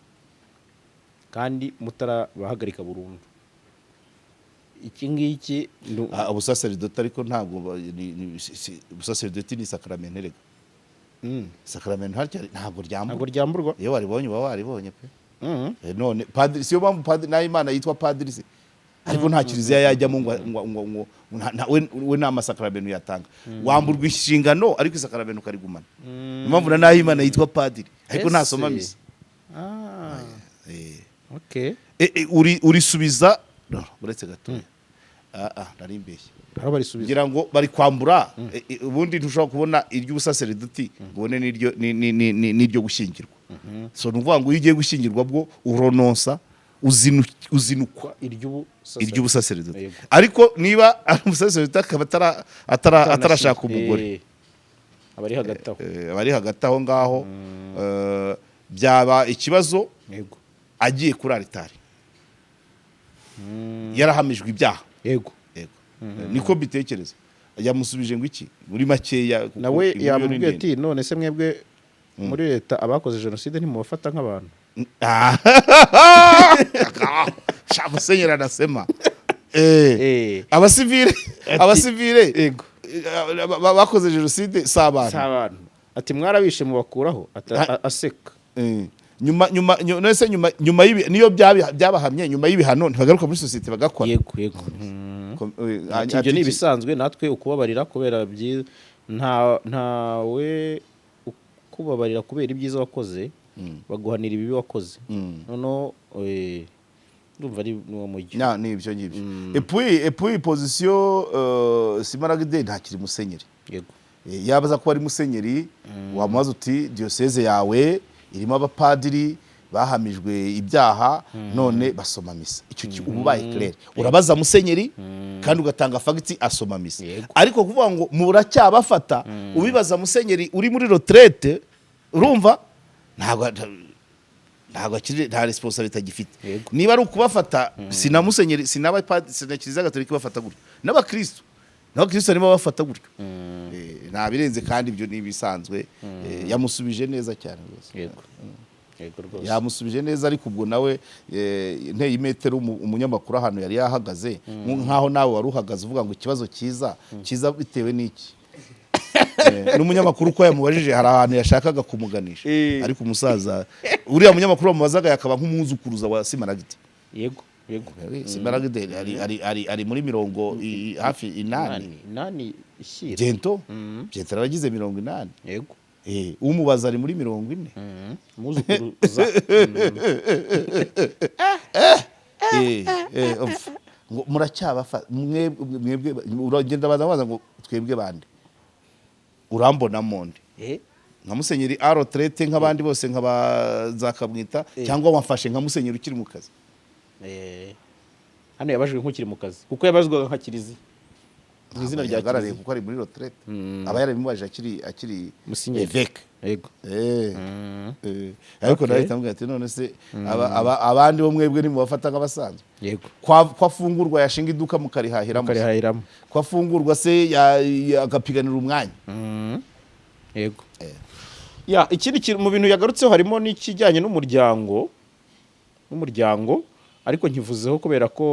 kandi mutarabahagarika burundu. Iki ngiki ubusaserdoti, ariko ntabwo ubusaserdoti ni sakramento rega. Sakramento ntabwo ryamburwa. Iyo waribonye uba waribonye pe. None padiri, siyo mpamvu padiri na Imana yitwa padiri se, ariko nta Kiliziya yajyamo ngo we nta masakramento yatanga. Wamburwa inshingano ariko isakramento karigumana. Impamvu na Imana yitwa padiri ariko ntasoma misa. Okay. Urisubiza uretse gato. Nari mbeshye. Aho barisubiza ngira ngo bari kwambura, ubundi ntushobora kubona iry'ubusaserdoti ubone n'iryo gushyingirwa. So nuvuga ngo iyo ugiye gushyingirwa bwo urononsa uzinukwa iry'ubusaserdoti, ariko niba ari umusaserdoti akaba atarashaka umugore, abari hagati aho ngaho, byaba ikibazo agiye kuri aritari yarahamijwe ibyaha. Yego. Niko mbitekereza. Yamusubije ngo iki muri makeya, nawe yamubwiye ati none se mwebwe muri leta abakoze jenoside ntimubafata nk'abantu? Musenyeri anasema abasivile bakoze jenoside si abantu. Ati mwarabishe mubakuraho, aseka. Nyuma niyo byabahamye, nyuma y'ibihano ntibagaruka muri sosiyete bagakora. Yego. Ibyo ni ibisanzwe, natwe ukubabarira kubera ntawe ukubabarira kubera ibyiza wakoze, baguhanira ibibi wakoze. Noneho ndumva ari n'uwo mujyi. Ni ibyo ngibyo. Et puis position Simaragde ntakiri musenyeri. Yego. Yabaza ko ari musenyeri, wamubaza uti diocese yawe irimo abapadiri bahamijwe ibyaha none basoma misa. Icyo ububaye clair urabaza musenyeri kandi ugatanga fagiti asoma misa. Ariko kuvuga ngo muracyabafata ubibaza musenyeri uri muri retraite urumva ntabwo akiri nta responsibility agifite. Niba ari ukubafata sina musenyeri sina Kiliziya Gatolika bafata gutyo n'abakristo arimo bafata gutyo. Nta birenze kandi ibyo nibisanzwe. Yamusubije neza cyane rwose. Yamusubije neza ariko ubwo nawe nteye imetero umunyamakuru ahantu yari yahagaze nkaho nawe wari uhagaze uvuga ngo ikibazo kiza bitewe n'iki. N'umunyamakuru uko yamubajije hari ahantu yashakaga kumuganisha ariko umusaza uriya munyamakuru wamubazaga yakaba nk'umwuzukuruza wa Simaragide. Yego Simaragide ari muri mirongo hafi 8 ishyira Gento aragize 80. Yego umubaza ari muri 40. Muzukuruza ngo muracyabafata mwebwe uragenda baza ngo twebwe bande urambona monde nka musenyeri retraite nk'abandi bose nk'abazakamwita cyangwa wamfashe nka musenyeri ukiri mu kazi. Hano yabajwe nk'ukiri mu kazi kuko yabazwaga nka Kiliziya mu izina rya Kiliziya kuko ari muri retraite aba yarabimubaje akiri évêque. Yego ariko nawe tambwe ati none se abandi bo mwebwe ni mubafata nk'abasanzwe. Yego kwa fungurwa yashinga iduka mukarihahiramo kwa fungurwa se agapiganira umwanya. Yego ikindi kintu mu bintu yagarutseho harimo n'ikijyanye n'umuryango ariko nkivuzeho kubera ko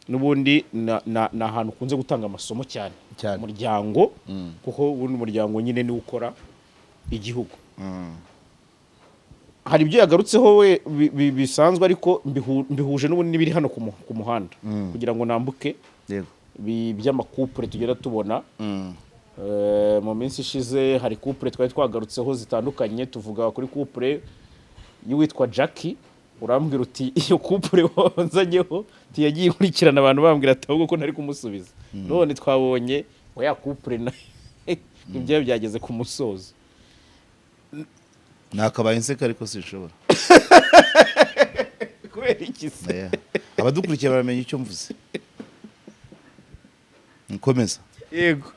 n'ubundi na ahantu kunze gutanga amasomo cyane umuryango kuko ubundi umuryango nyine ni ukora igihugu. Hari ibyo yagarutseho we bisanzwe ariko mbihuje n'ubundi n'ibiri hano ku muhanda kugira ngo nambuke by'amakupure tugera tubona. Mu minsi ishize hari kupure twari twagarutseho zitandukanye tuvuga kuri kupure y'uwitwa Jackie. Urambwira uti iyo kupure wonzanyeho tiyagiye kurikirana abantu bambwira atahubwo ko ntari kumusubiza. None twabonye ngo ya kupure na ibyo byageze ku musozo. Nakabaye nseka ariko sinshobora. Kubera iki se? Abadukurikiye baramenye icyo mvuze. Nkomeza. Yego.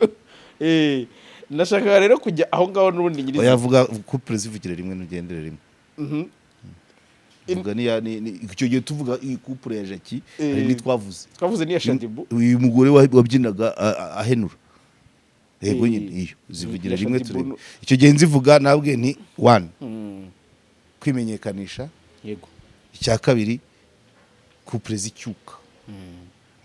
Nashaka rero kujya aho ngaho n'ubundi nyiriza. Yavuga kupure zivugire rimwe n'ugendere rimwe. Tuvuga icyo gihe tuvuga iyi couple ya Jackie hari nitwavuze ni ya Shadibu uyu mugore wabyinaga ahenura. Yego nyine iyo zivugira rimwe turebe icyo gihe nzivuga nabwe ni 1 kwimenyekanisha. Yego icya kabiri couple zicyuka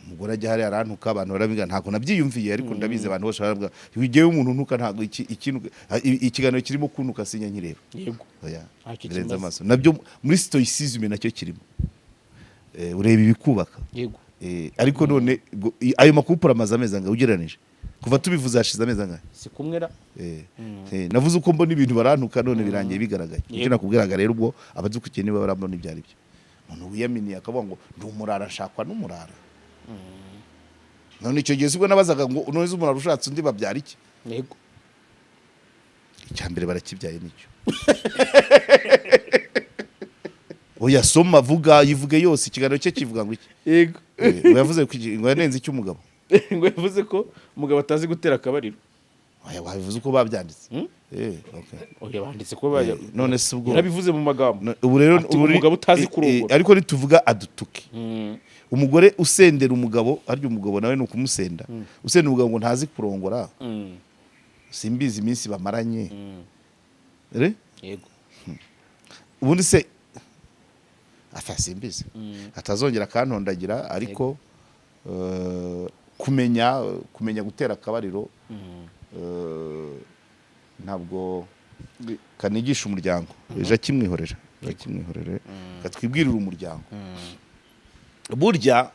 umugore ajya hari arantuka abantu barabiga ntago nabyiyumviye ariko ndabize abantu bose baravuga wigewe umuntu ntuka ntago ikiganiro kirimo kuntuka sinya nkireba. Yego birenze amaso nabyo muri stoicism nacyo kirimo ureba ibikubaka. Yego ariko none ayo makupura amaze ameza nga ugereranije kuva tubivuze hashize ameza nga si kumwera. Navuze uko mbona ibintu barantuka none birangiye bigaragaye. Icyo nakubwiraga rero ubwo abadukukiye niba barambona ibyari byo umuntu wiyaminiye akavuga ngo ndi umurara nshakwa n'umurara. None icyo gihe sibwo nabazaga ngo none umurara ushatse undi babyara iki. Yego icyambere barakibyaye nicyo. Oya soma vuga yivuge yose ikiganiro cye kivuga ngo iki. Yego yavuze ngo yanenze icyo umugabo ngo yavuze ko umugabo atazi gutera akabariro. Oya wabivuze uko babyanditse. Oya banditse ko none se ubwo yarabivuze mu magambo. Ubu rero umugabo utazi kurongora ariko nituvuga adutuke. Umugore usendera umugabo aryo umugabo nawe no kumusenda. Usendera umugabo ngo ntazi kurongora. Simbizi iminsi bamaranye. Yego ubundi se simbizi atazongera kantondagira ariko kumenya gutera akabariro ntabwo kanigisha umuryango. Ejo kimwihorera katwibwirira umuryango. Burya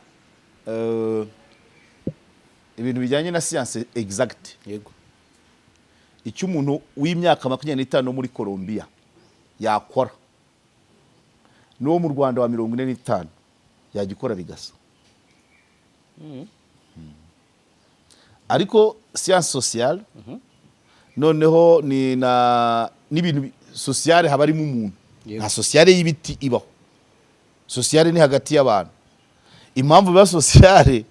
ibintu bijyanye na science exact. Yego icyo umuntu w'imyaka 25 muri Colombia yakora no mu Rwanda wa 45 yagikora bigasa. Ariko science sociale noneho ni n'ibintu sociale habarimo umuntu Yego. nta sosiyale y'ibiti ibaho. Sosiyale ni hagati y'abantu. Impamvu biba sosiyale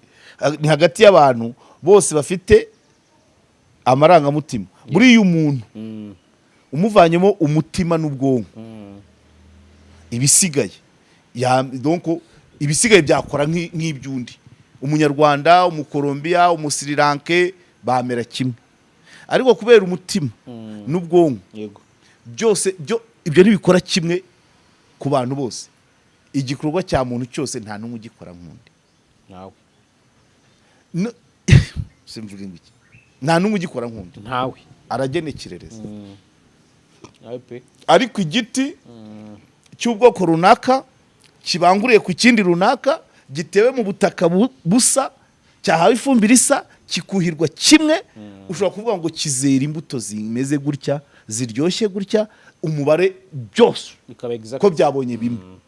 ni hagati y'abantu bose bafite amarangamutima. Buriya umuntu umuvanyemo umutima n'ubwonko, ibisigaye donc ibisigaye byakora nk'ibyundi. Umunyarwanda, umukolombiya, umusirilanke bamera kimwe, ariko kubera umutima n'ubwonko byose ibyo ntibikora kimwe ku bantu bose. Igikorwa cya muntu cyose nta n'umwe ugikora nk'undi. Nawe simvuga iki, nta n'umwe ugikora nk'undi, ntawe aragenekerereza. nawe pe Ariko igiti cy'ubwoko runaka kibanguriye ku kindi runaka, gitewe mu butaka busa, cyahawe ifumbire isa, kikuhirwa kimwe, ushobora kuvuga ngo kizera imbuto zimeze gutya, ziryoshye gutya, umubare byose ko byabonye bimwe.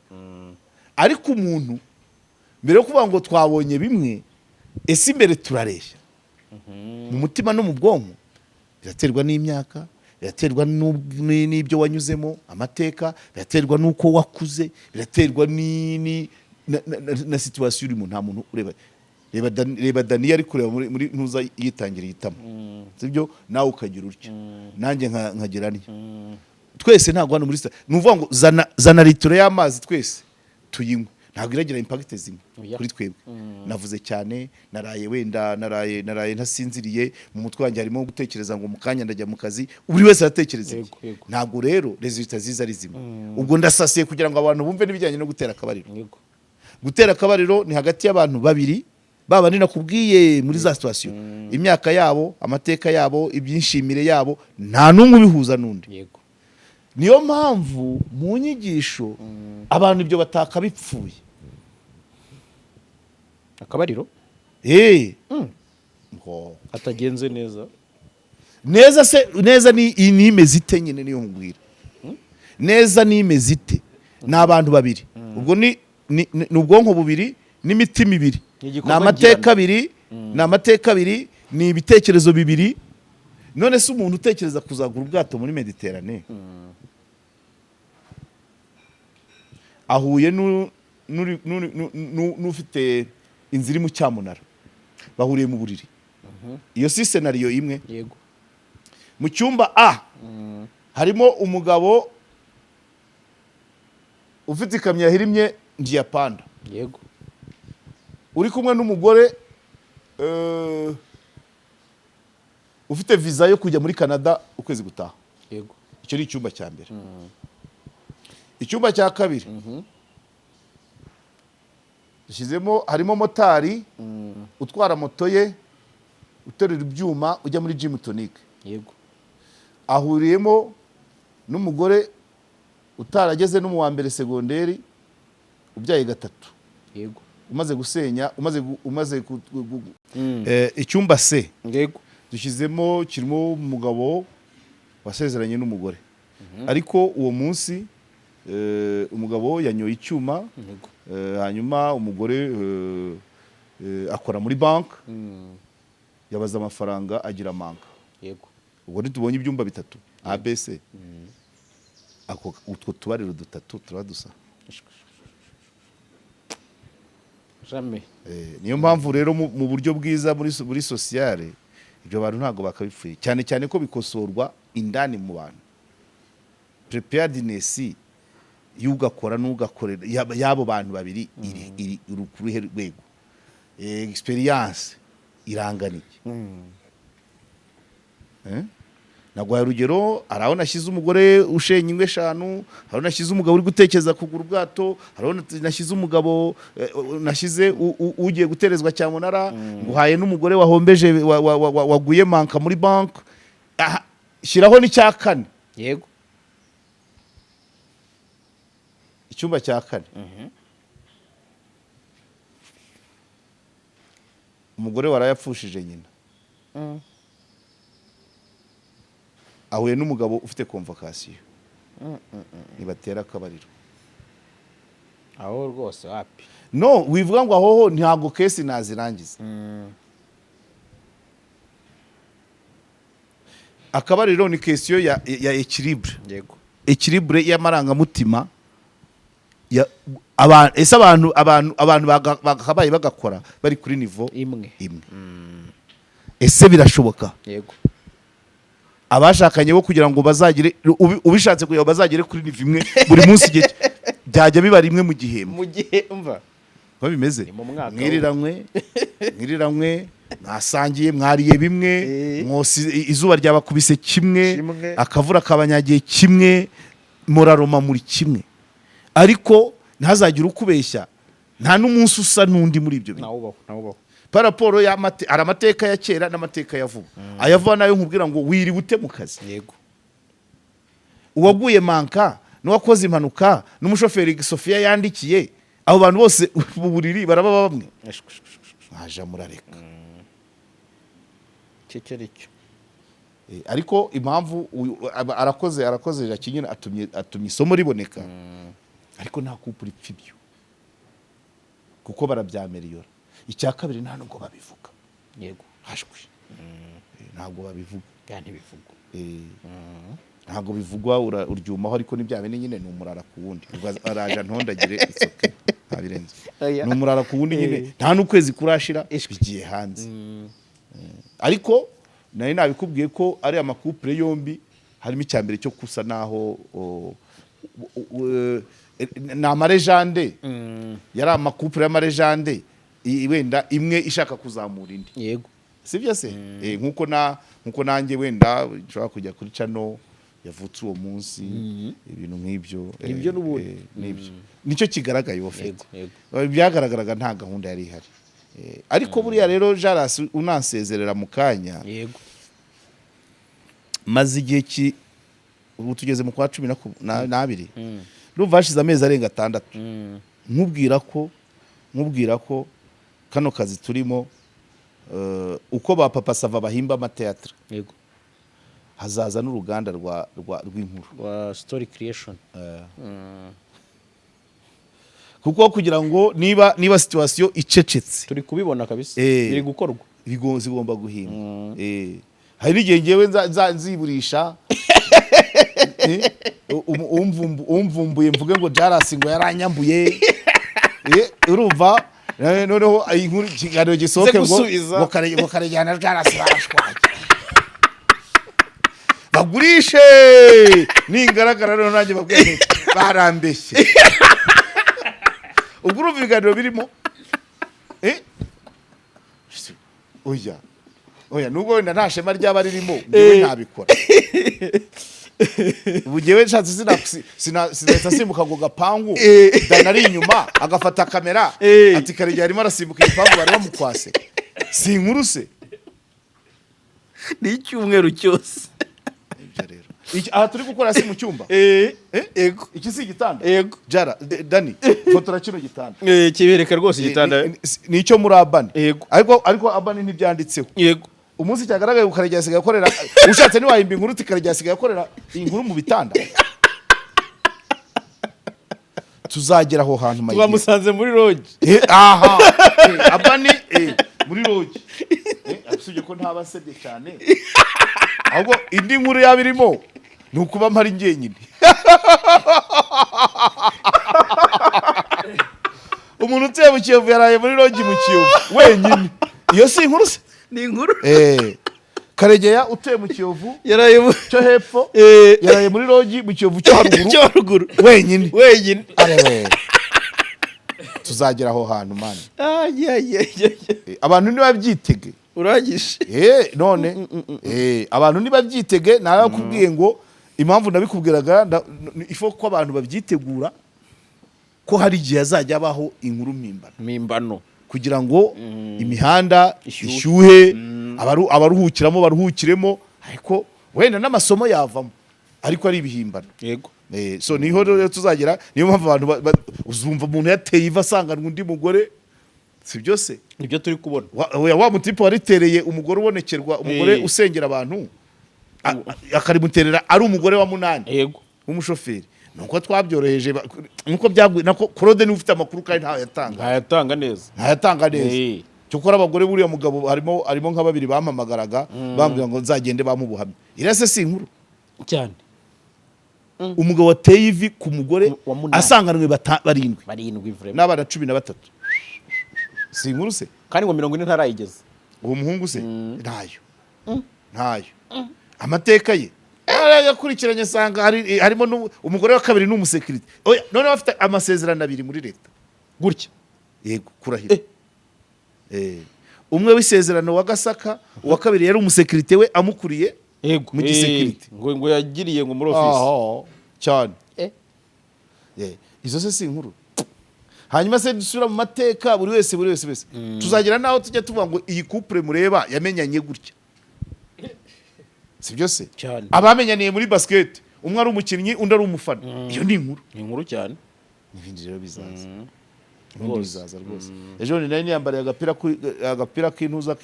Ariko umuntu mbere yo kuvuga ngo twabonye bimwe, ese imbere turareshya mu mutima no mu bwonko. Biraterwa n'imyaka, biraterwa n'ibyo wanyuzemo, amateka, biraterwa n'uko wakuze, biraterwa na situation urimo. Nta muntu ureba. Reba Daniel ari kureba muri ntuza yitangira itama, sibyo? Nawe ukagira utyo, nanjye nkagira ntya. Twese ntabwo hano muri nuvuga ngo zana litiro y'amazi twese tuyinywe, ntabwo iragira impact zimwe kuri twebwe. Navuze cyane, naraye ntasinziriye, mu mutwe wanjye harimo gutekereza ngo mukanya ndajya mu kazi, buri wese aratekereza. Ntabwo rero resultat ziza ari zimwe. Ubwo ndasasiye kugira ngo abantu bumve n'ibijyanye no gutera akabariro. Gutera akabariro ni hagati y'abantu babiri, baba ni nakubwiye muri za situation, imyaka yabo, amateka yabo, ibyinshimire yabo, nta n'umwe bihuza n'undi. Niyo mpamvu mu nyigisho abantu ibyo batakabipfuye. Akabariro atagenze neza. Neza ni imeze ite nyine, niyo nkubwira. Neza ni imeze ite, ni abantu babiri. Ubwo ni ubwonko bubiri n'imitima ibiri, ni amateka abiri, ni ibitekerezo bibiri. None se umuntu utekereza kuzagura ubwato muri Mediterane ahuye n'ufite inzira mu cyamunara, bahuriye mu buriri. Iyo si scenario imwe. Mu cyumba A harimo umugabo ufite ikamyo yahirimye ngiye panda, uri kumwe n'umugore ufite visa yo kujya muri Canada ukwezi gutaha. Icyo ni icyumba cya mbere. Icyumba cya kabiri dushyizemo, harimo motari utwara moto ye, uterura ibyuma, ujya muri gym tonic. Ahuriyemo n'umugore utarageze no mu wa mbere segonderi, ubyaye gatatu, umaze gusenya, umaze icyumba C dushyizemo kirimo umugabo wasezeranye n'umugore. Ariko uwo munsi umugabo yanyoye icyuma, hanyuma umugore akora muri banki, yabaza amafaranga agira manka. Ubwo ntitubonye ibyumba bitatu ABC, utwo tubariro dutatu turadusa. Niyo mpamvu rero mu buryo bwiza muri sociale ibyo bantu ntabwo bakabipfuye, cyane cyane ko bikosorwa indani mu bantu. Preparedness y'ugakora n'ugakorera yabo bantu babiri iri kuruhe rwego, experience iranganike. Nagwaye urugero, araho nashyize umugore ushenye ingwe 5, araho nashyize umugabo uri gutekereza kugura ubwato, araho nashyize umugabo nashyize ugiye guterezwa cyamunara, nguhaye n'umugore wahombeje waguye manka muri bank. Shyiraho n'icya kane. Icyumba cya kane, umugore warayapfushije nyina, ahuye n'umugabo ufite convocation, nibatera akabariro. Aho rwose wapi? No, wivuga ngo aho ntabwo kesi nazirangiza. Akabariro ni question ya equilibre. equilibre y'amarangamutima ese abantu bakabaye bagakora bari kuri nivo imwe. Ese birashoboka? Yego. Abashakanye bo kugira ngo bazagire ubishatse kugira ngo bazagire kuri nivo imwe buri munsi igihe byajya biba rimwe mu gihembwe. Mu gihe umva ko bimeze mwiriranwe mwasangiye mwariye bimwe izuba ryabakubise kimwe akavura kabanyagiye kimwe muraroma muri kimwe, ariko ntazagire ukubeshya nta n'umunsi usa n'undi muri ibyo bintu. Paraporo ari amateka ya kera n'amateka ya vuba. Ayavuga nayo nkubwira ngo wiriwe ute mu kazi. Yego. Uwaguye manka n'uwakoze impanuka n'umushoferi Sofia yandikiye, abo bantu bose mu buriri baraba bamwe. Aja murareka. Cyecericyo. Ariko impamvu arakoze Jacques atumye isomo riboneka. Ariko nta couple ipfibyo. Kuko barabyameriyora. Icya kabiri nta nubwo babivuga. Yego. Hashwe. Ntabwo babivuga. Kandi bivugwa. Ntabwo bivugwa uryumaho, ariko nibyabene nyine numurara ku wundi. Araje ntondagire isoke ntabirenze. Numurara ku wundi nyine nta n'ukwezi kurashira bigiye hanze. Ariko nari nabikubwiye ko ari amakupure yombi harimo icyambere cyo kusa naho na amarejande yari amakupure y'amarejande wenda imwe ishaka kuzamura indi. Yego. Sibyo se? Nkuko nanjye wenda nshobora kujya kuri channel yavutse uwo munsi ibintu nk'ibyo. Ibyo n'ubundi nibyo nicyo kigaragaye ofete. Yego. Byagaragaraga nta gahunda yari ihari. Ariko buriya rero Jaras unansezerera mu kanya. Yego. Maze igihe ubu tugeze mu kwa 12 rumva hashize amezi arenga 6 nkubwira ko kano kazi turimo uko ba Papa Sava bahimba amateatre. Yego. Hazaza n'uruganda rw'inkuru wa story creation. Kuko kugira ngo niba situation icecetse turi kubibona kabisa biri gukorwa zigomba guhimba. Hari igihe ngewe nziburisha umvumbuye mvuge ngo Jaras ngo yaranyambuye. Urumva noneho inkuru kiganiro gisohoke ngo karejyana Jaras barashwaye bagurishe ningaragara rero nanjye babwiye barambeshye. Ubwo urumva ibiganiro birimo oya nubwo wenda nta shema ryaba ririmo ngewe ntabikora. Ubu ngewe nshatse sinahita simbuka ngo gapangu dani ari inyuma agafata kamera ati Karegeya arimo arasimbuka igipangu bari bamukwase. Si inkuru se ni icyumweru cyose. Aha turi gukora si mu cyumba. Yego. Iki si igitanda. Yego. Jara Dani fotora kino gitanda. Kibereka rwose igitanda. Nicyo muri Abani. Yego. Ariko Abani ntibyanditseho. Yego. Umunsi cyagaragaye Karegeya asigaye akorera ushatse ni wahimba inkuru uti Karegeya asigaye akorera inkuru mu bitanda. Tuzagera aho hantu mayiye. Twamusanze muri lodge. Aha. Abani muri lodge. Asubye ko ntabasebye cyane. Ahubwo indi nkuru yabirimo nukuba mpari ngenyine. Umuntu utuye mu Kiyovu yaraye muri lodge mu Kiyovu wenyine. Iyo si inkuru se? Ni inkuru. Karegeya utuye mu Kiyovu yaraye cyo hepfo yaraye muri lodge mu Kiyovu cyo haruguru wenyine. Arewe tuzagera aho hantu man. Abantu nibabyitege uragishe. None abantu nibabyitege narakubwiye ngo impamvu nabikubwiraga ifo ko abantu babyitegura ko hari igihe azajya abaho inkuru mpimbano kugira ngo imihanda ishyuhe abaruhukiramo baruhukiremo, ariko wenda n'amasomo yavamo ariko ari ibihimbano. Yego. So niho rero tuzagera. Niyo mpamvu abantu uzumva umuntu yateye iva asanganwa undi mugore. Si byose nibyo turi kubona. Wa mutipe waritereye umugore ubonekerwa umugore usengera abantu akarimuterera ari umugore wa 8. Yego. Umushoferi nuko twabyoroheje nuko byaguye nako Claude ni ufite amakuru kandi ntayatanga neza. Cyokora abagore buriya mugabo arimo nka babiri bampamagaraga bambwira ngo nzagende bamubuhamye. Irase si inkuru cyane. umugabo wateye ivi ku mugore Wa munani. asanganwe barindwi barindwi vraiment n'abana 13 si inkuru se kandi ngo 40 ntarayigeze uwo muhungu se ntayo amateka ye yakurikiranye sanga harimo umugore wa kabiri n'umusekirite none bafite amasezerano abiri muri leta gutya yego kurahira umwe w'isezerano wa Gasaka uwa kabiri yari umusekirite we amukuriye yego mu gisekirite ngo yagiriye ngo muri office cyane izo se si inkuru hanyuma se dusubira mu mateka buri wese tuzagira naho tujya tuvuga ngo iyi couple mureba yamenyanye gutya sibyo se cyane abamenyaniye muri basket umwe ari umukinnyi undi ari umufana iyo ni inkuru cyane n'ibindi rero bizaza bizaza rwose ejo nari niyambariye agapira k'intuza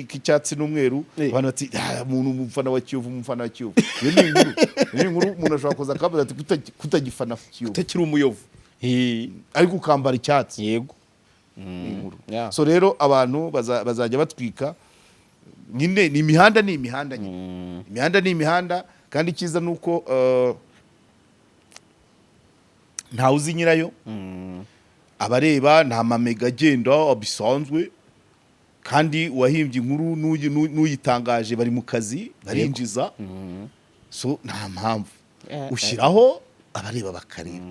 k'icyatsi n'umweru abantu bati umuntu umufana wa Kiyovu iyo ni inkuru umuntu ashobora kuza akavuga ati kutagifana Kiyovu utakiri umuyovu ariko ukambara icyatsi yego inkuru so rero abantu bazajya batwika nyine ni imihanda imihanda kandi icyiza ni uko ntawe uzi nyirayo abareba nta mamega agenda bisanzwe kandi uwahimbye inkuru n'uyitangaje bari mu kazi barinjiza so nta mpamvu ushyiraho abareba bakareba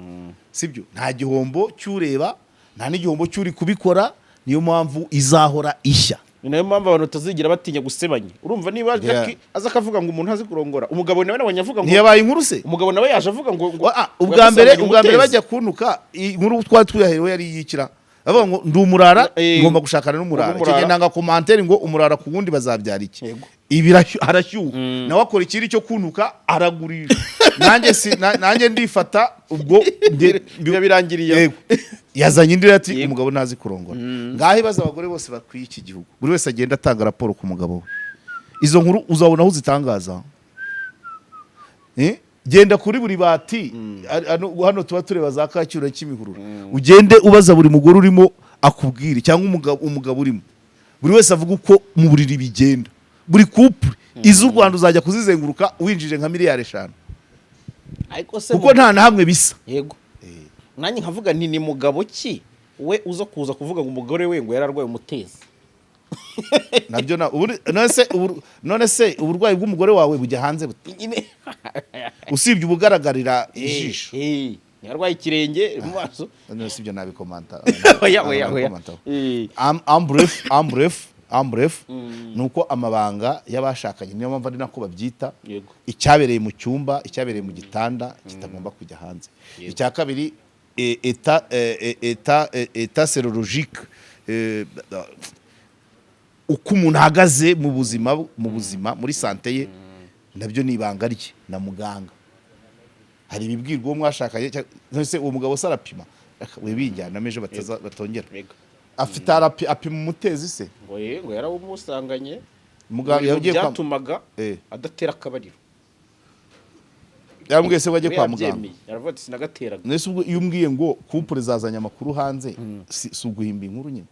sibyo nta gihombo cy'ureba nta n'igihombo cy'uri kubikora niyo mpamvu izahora ishya ni nayo mpamvu abantu batazigira batinya gusebanya urumva niba Jackie aza akavuga ngo umuntu azi kurongora umugabo nawe nabonye avuga ngo ntiyabaye inkuru se umugabo nawe yaje avuga ngo ubwa mbere bajya kuntuka inkuru twari tuyaherewe yari yikira avuga ngo ndi umurara ngomba gushakana n'umurara icyo nanga commentaire ngo umurara ku wundi bazabyara iki ibi harashyuha nawe akora ikiri cyo kuntuka aragurisha nanjye ndifata ubwo birangiriye yazanye indi ati umugabo ntazi kurongora ngaho ibaza abagore bose bakwiye iki gihugu buri wese agenda atanga raporo ku mugabo we izo nkuru uzabona aho uzitangaza genda kuri buri bati hano tuba tureba za Kacyiru Kimihurura ugende ubaza buri mugore urimo akubwire cyangwa umugabo urimo buri wese avuga uko mu buriri bigenda buri couple iz'u Rwanda uzajya kuzizenguruka winjije nka miliyari 5 kuko nta na hamwe bisa yego nanjye nkavuga nti ni mugabo ki we uza kuza kuvuga ngo umugore we ngo yararwaye umutezi nabyo none se uburwayi bw'umugore wawe bujya hanze usibye ubugaragarira ijisho yarwaye ikirenge mu maso none sibyo nabikomanta ambref nuko amabanga y'abashakanye niyo mpamvu ari nako babyita icyabereye mu cyumba icyabereye mu gitanda kitagomba kujya hanze icya kabiri eta serologique uko umuntu ahagaze mu buzima muri sante ye nabyo ni ibanga rye na muganga hari ibibwirwa uwo mwashakanye se uwo mugabo se arapima wibinjyana meje batongera afite apima umutezi se ngo yarawumusanganye muganga yagiye byatumaga adatera akabariro yambwiye se wajye kwa muganga yaravuga ati sinagateraga nese ubwo iyo umbwiye ngo couple zazanye amakuru hanze si uguhimba inkuru nyine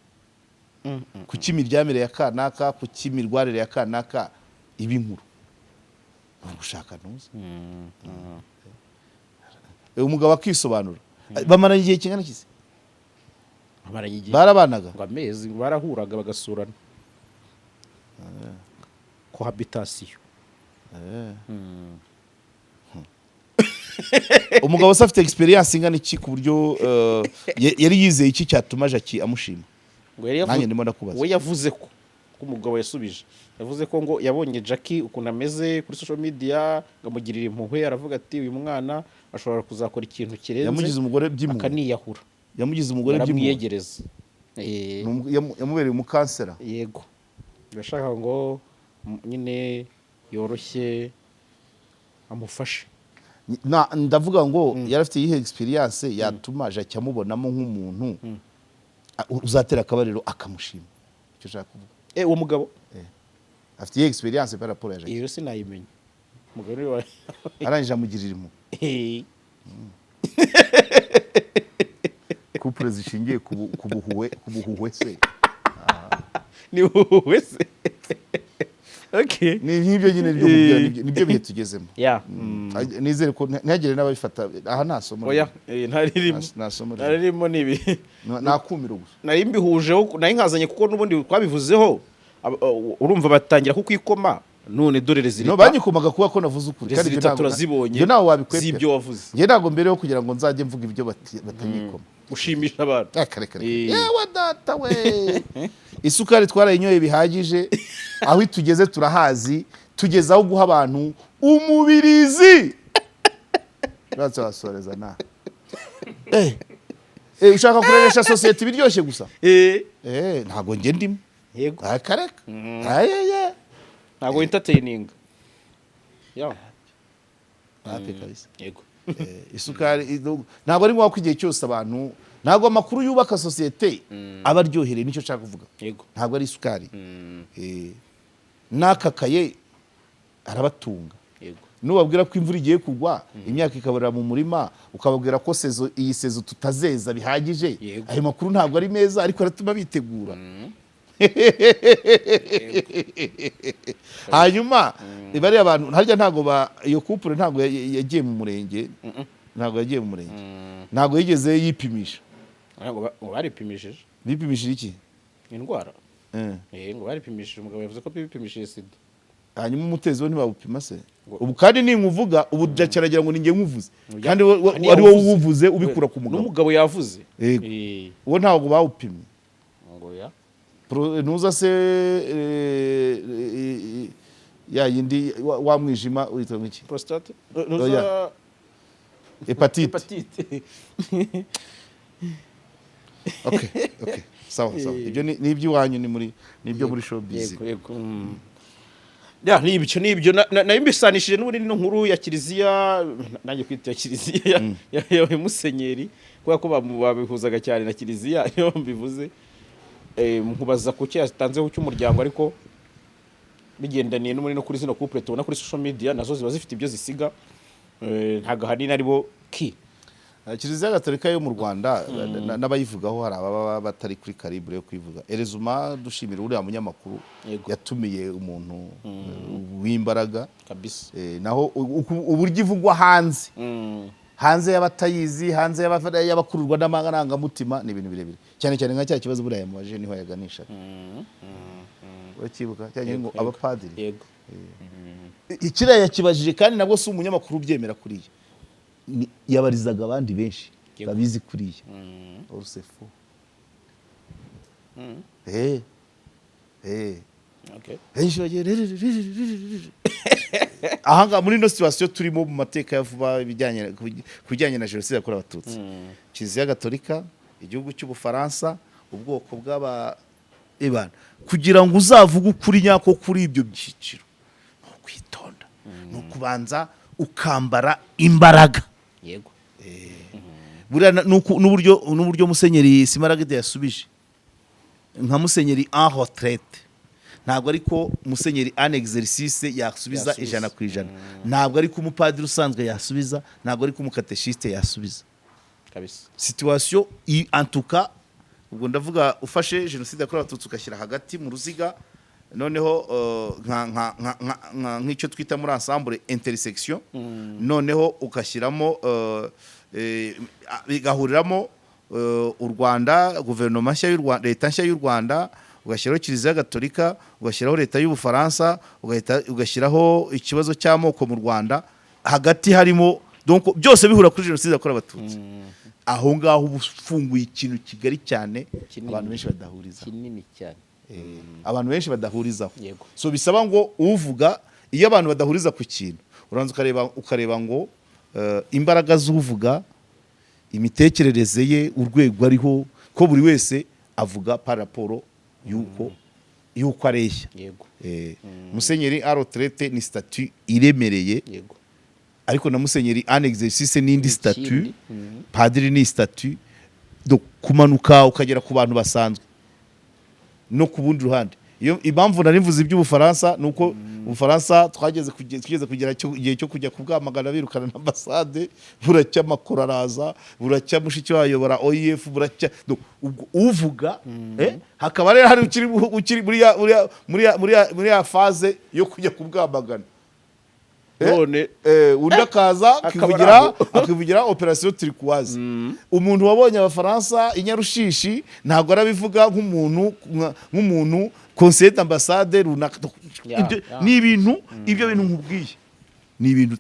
kuki imiryamire ya kanaka kuki imirwarire ya kanaka ibi inkuru gushaka ntuzi umugabo akisobanura bamaranye igihe kingana kise barabanaga ngo amezi barahuraga bagasurana cohabitation umugabo se afite experience ingana iki ku buryo yari yizeye iki cyatuma Jackie amushima nanjye ndimo ndakubaza we yavuze ko umugabo yasubije yavuze ko ngo yabonye Jackie ukuntu ameze kuri social media ngamugirira impuhwe aravuga ati uyu mwana ashobora kuzakora ikintu kirenze yamugize umugore by'impuhwe akaniyahura yamugize umugore by'impuhwe yamubereye umukansera yego birashaka ngo nyine yoroshye amufashe ndavuga ngo yarafite yihe experience yatuma Jackie amubonamo nk'umuntu uzatera akabariro akamushima icyo ushaka kuvuga uwo mugabo afite yihe experience par rapport ya Jackie iyo sinayimenya umugabo we arangije amugirira impuhwe couple zishingiye ku buhuhwe se ni buhuhwe se ni nk'ibyo nyine nibyo bihe tugezemo nizere ko ntihagire n'ababifata aha nta somo oya ntaririmo nta somo ntaririmo nibi nakumiro gusa nari mbihujeho nari nkazanye kuko n'ubundi twabivuzeho urumva batangira kukwikoma none dorere ziri no banyikomaga kuba ko navuze ukuri kandi ibyo turazibonye njye nawe wabikwepera zibyo wavuze njye nago mbere yo kugira ngo nzajye mvuga ibyo batanyikoma ushimisha abantu kare yewe data we isukari twarayinyoye bihagije aho itugeze turahazi tugeze aho guha abantu umubirizi ratse wasoreza na ushaka kureresha society biryoshye gusa ntago nge ndimo yego akareka ntago entertaining ya happy kabisa yego isukari ntago ari ngombwa igihe cyose abantu ntago amakuru yubaka society aba aryohereye nicyo nshaka kuvuga yego ntago ari isukari nakakaye arabatunga yego nubabwira ko imvura igiye kugwa imyaka ikaborera mu murima ukababwira ko iyi sezo tutazeza bihagije ayo makuru ntabwo ari meza ariko aratuma bitegura hanyuma bari abantu harya ntago iyo couple ntago yagiye mu murenge ntago yigeze yipimisha ngo baripimishije bipimishije iki indwara ngo baripimishije umugabo yavuze ko bipimishije sida hanyuma umutezi we ntibawupima se ubu kandi ninkuvuga ubu ndacaragira ngo ninjye nkuvuze kandi ari wowe uwuvuze ubikura ku mugabo n'umugabo yavuze uwo ntabwo bawupimye ngo ya ntuza se ya yindi wa mwijima witwa nk'iki prostate hepatite okay sawa ibyo ni iby'iwanyu ni ibyo muri showbiz nibyo nayo mbisanishije n'ubundi no nkuru ya kiliziya nanjye kwita ya kiliziya ya musenyeri kubera ko babihuzaga cyane na kiliziya iyo mbivuze nkubaza ku cyo yatanzeho cy'umuryango ariko bigendaniye n'umuri no kuri zino couple tubona kuri social media nazo ziba zifite ibyo zisiga ntago ahanini ari bo Kiliziya Gatolika yo mu Rwanda n'abayivugaho hari ababa batari kuri calibre yo kwivuga Erezuma dushimira uriya munyamakuru yatumiye umuntu w'imbaraga kabisa naho uburyo ivugwa hanze y'abatayizi hanze y'abakururwa n'amanga mutima ni ibintu birebire cyane nka cya kibazo buriya mubaje niho yaganisha wakibuka cyane ngo abapadiri yego ikira yakibajije kandi nabwo si umunyamakuru ubyemera kuriya yabarizaga abandi benshi babizi kuriya Orusefo ahanga muri no situation turimo mu mateka ya vuba bijyanye na jenoside yakorewe abatutsi Kiliziya Gatolika igihugu cy'Ubufaransa ubwoko bw'aba ebana kugira ngo uzavuge ukuri nyako kuri ibyo byiciro no kwitonda no kubanza ukambara imbaraga yego buriya n'uburyo musenyeri Simaragide yasubije nka musenyeri en retraite ntabwo ariko musenyeri en exercice yasubiza 100%, ntabwo ariko umupadiri usanzwe yasubiza, ntabwo ariko umukatechiste yasubiza kabisa situation en tout cas ubwo ndavuga ufashe jenoside yakorewe abatutsi ugashyira hagati mu ruziga noneho nk'icyo twita muri ensemble intersection noneho ugashyiramo bigahuriramo u Rwanda guverinoma nshya y'u Rwanda leta nshya y'u Rwanda ugashyiraho Kiliziya Gatolika ugashyiraho leta y'Ubufaransa ugashyiraho ikibazo cy'amoko mu Rwanda hagati harimo donc byose bihura kuri jenoside yakorewe abatutsi aho ngaho ufunguye ikintu kigari cyane abantu benshi badahuriza kinini cyane abantu benshi badahurizaho so bisaba ngo uvuga iyo abantu badahuriza ku kintu uranze ukareba ngo imbaraga z'uvuga imitekerereze ye urwego ariho ko buri wese avuga par rapport yuko areshya musenyeri en retraite ni statut iremereye ariko na musenyeri en exercice n'indi statut padiri ni statut do kumanuka ukagera ku bantu basanzwe no ku bundi ruhande iyo impamvu narivuze iby'Ubufaransa nuko Ubufaransa twageze kugera igihe cyo kujya kubwamagana birukana na ambassade buracya makuru araza buracya mushiki wayobora OIF buracya uvuga hakaba rero hari ukiri muri ya phase yo kujya kubwamagana none undi akaza akivugira operasiyo turikuwazi. Umuntu wabonye abafaransa i Nyarushishi ntabwo arabivuga nk'umuntu conseiller d'ambassade runaka. Ni ibintu ibyo bintu nkubwiye, ni ibintu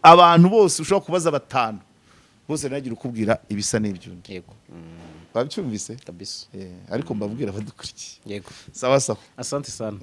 abantu bose ushobora kubaza batanu bose nagira ukubwira ibisa n'ibyo. Yego. Babyumvise Kabisa. ariko mbabwira badukurikiye. Yego. Sawa sawa. Asante sana.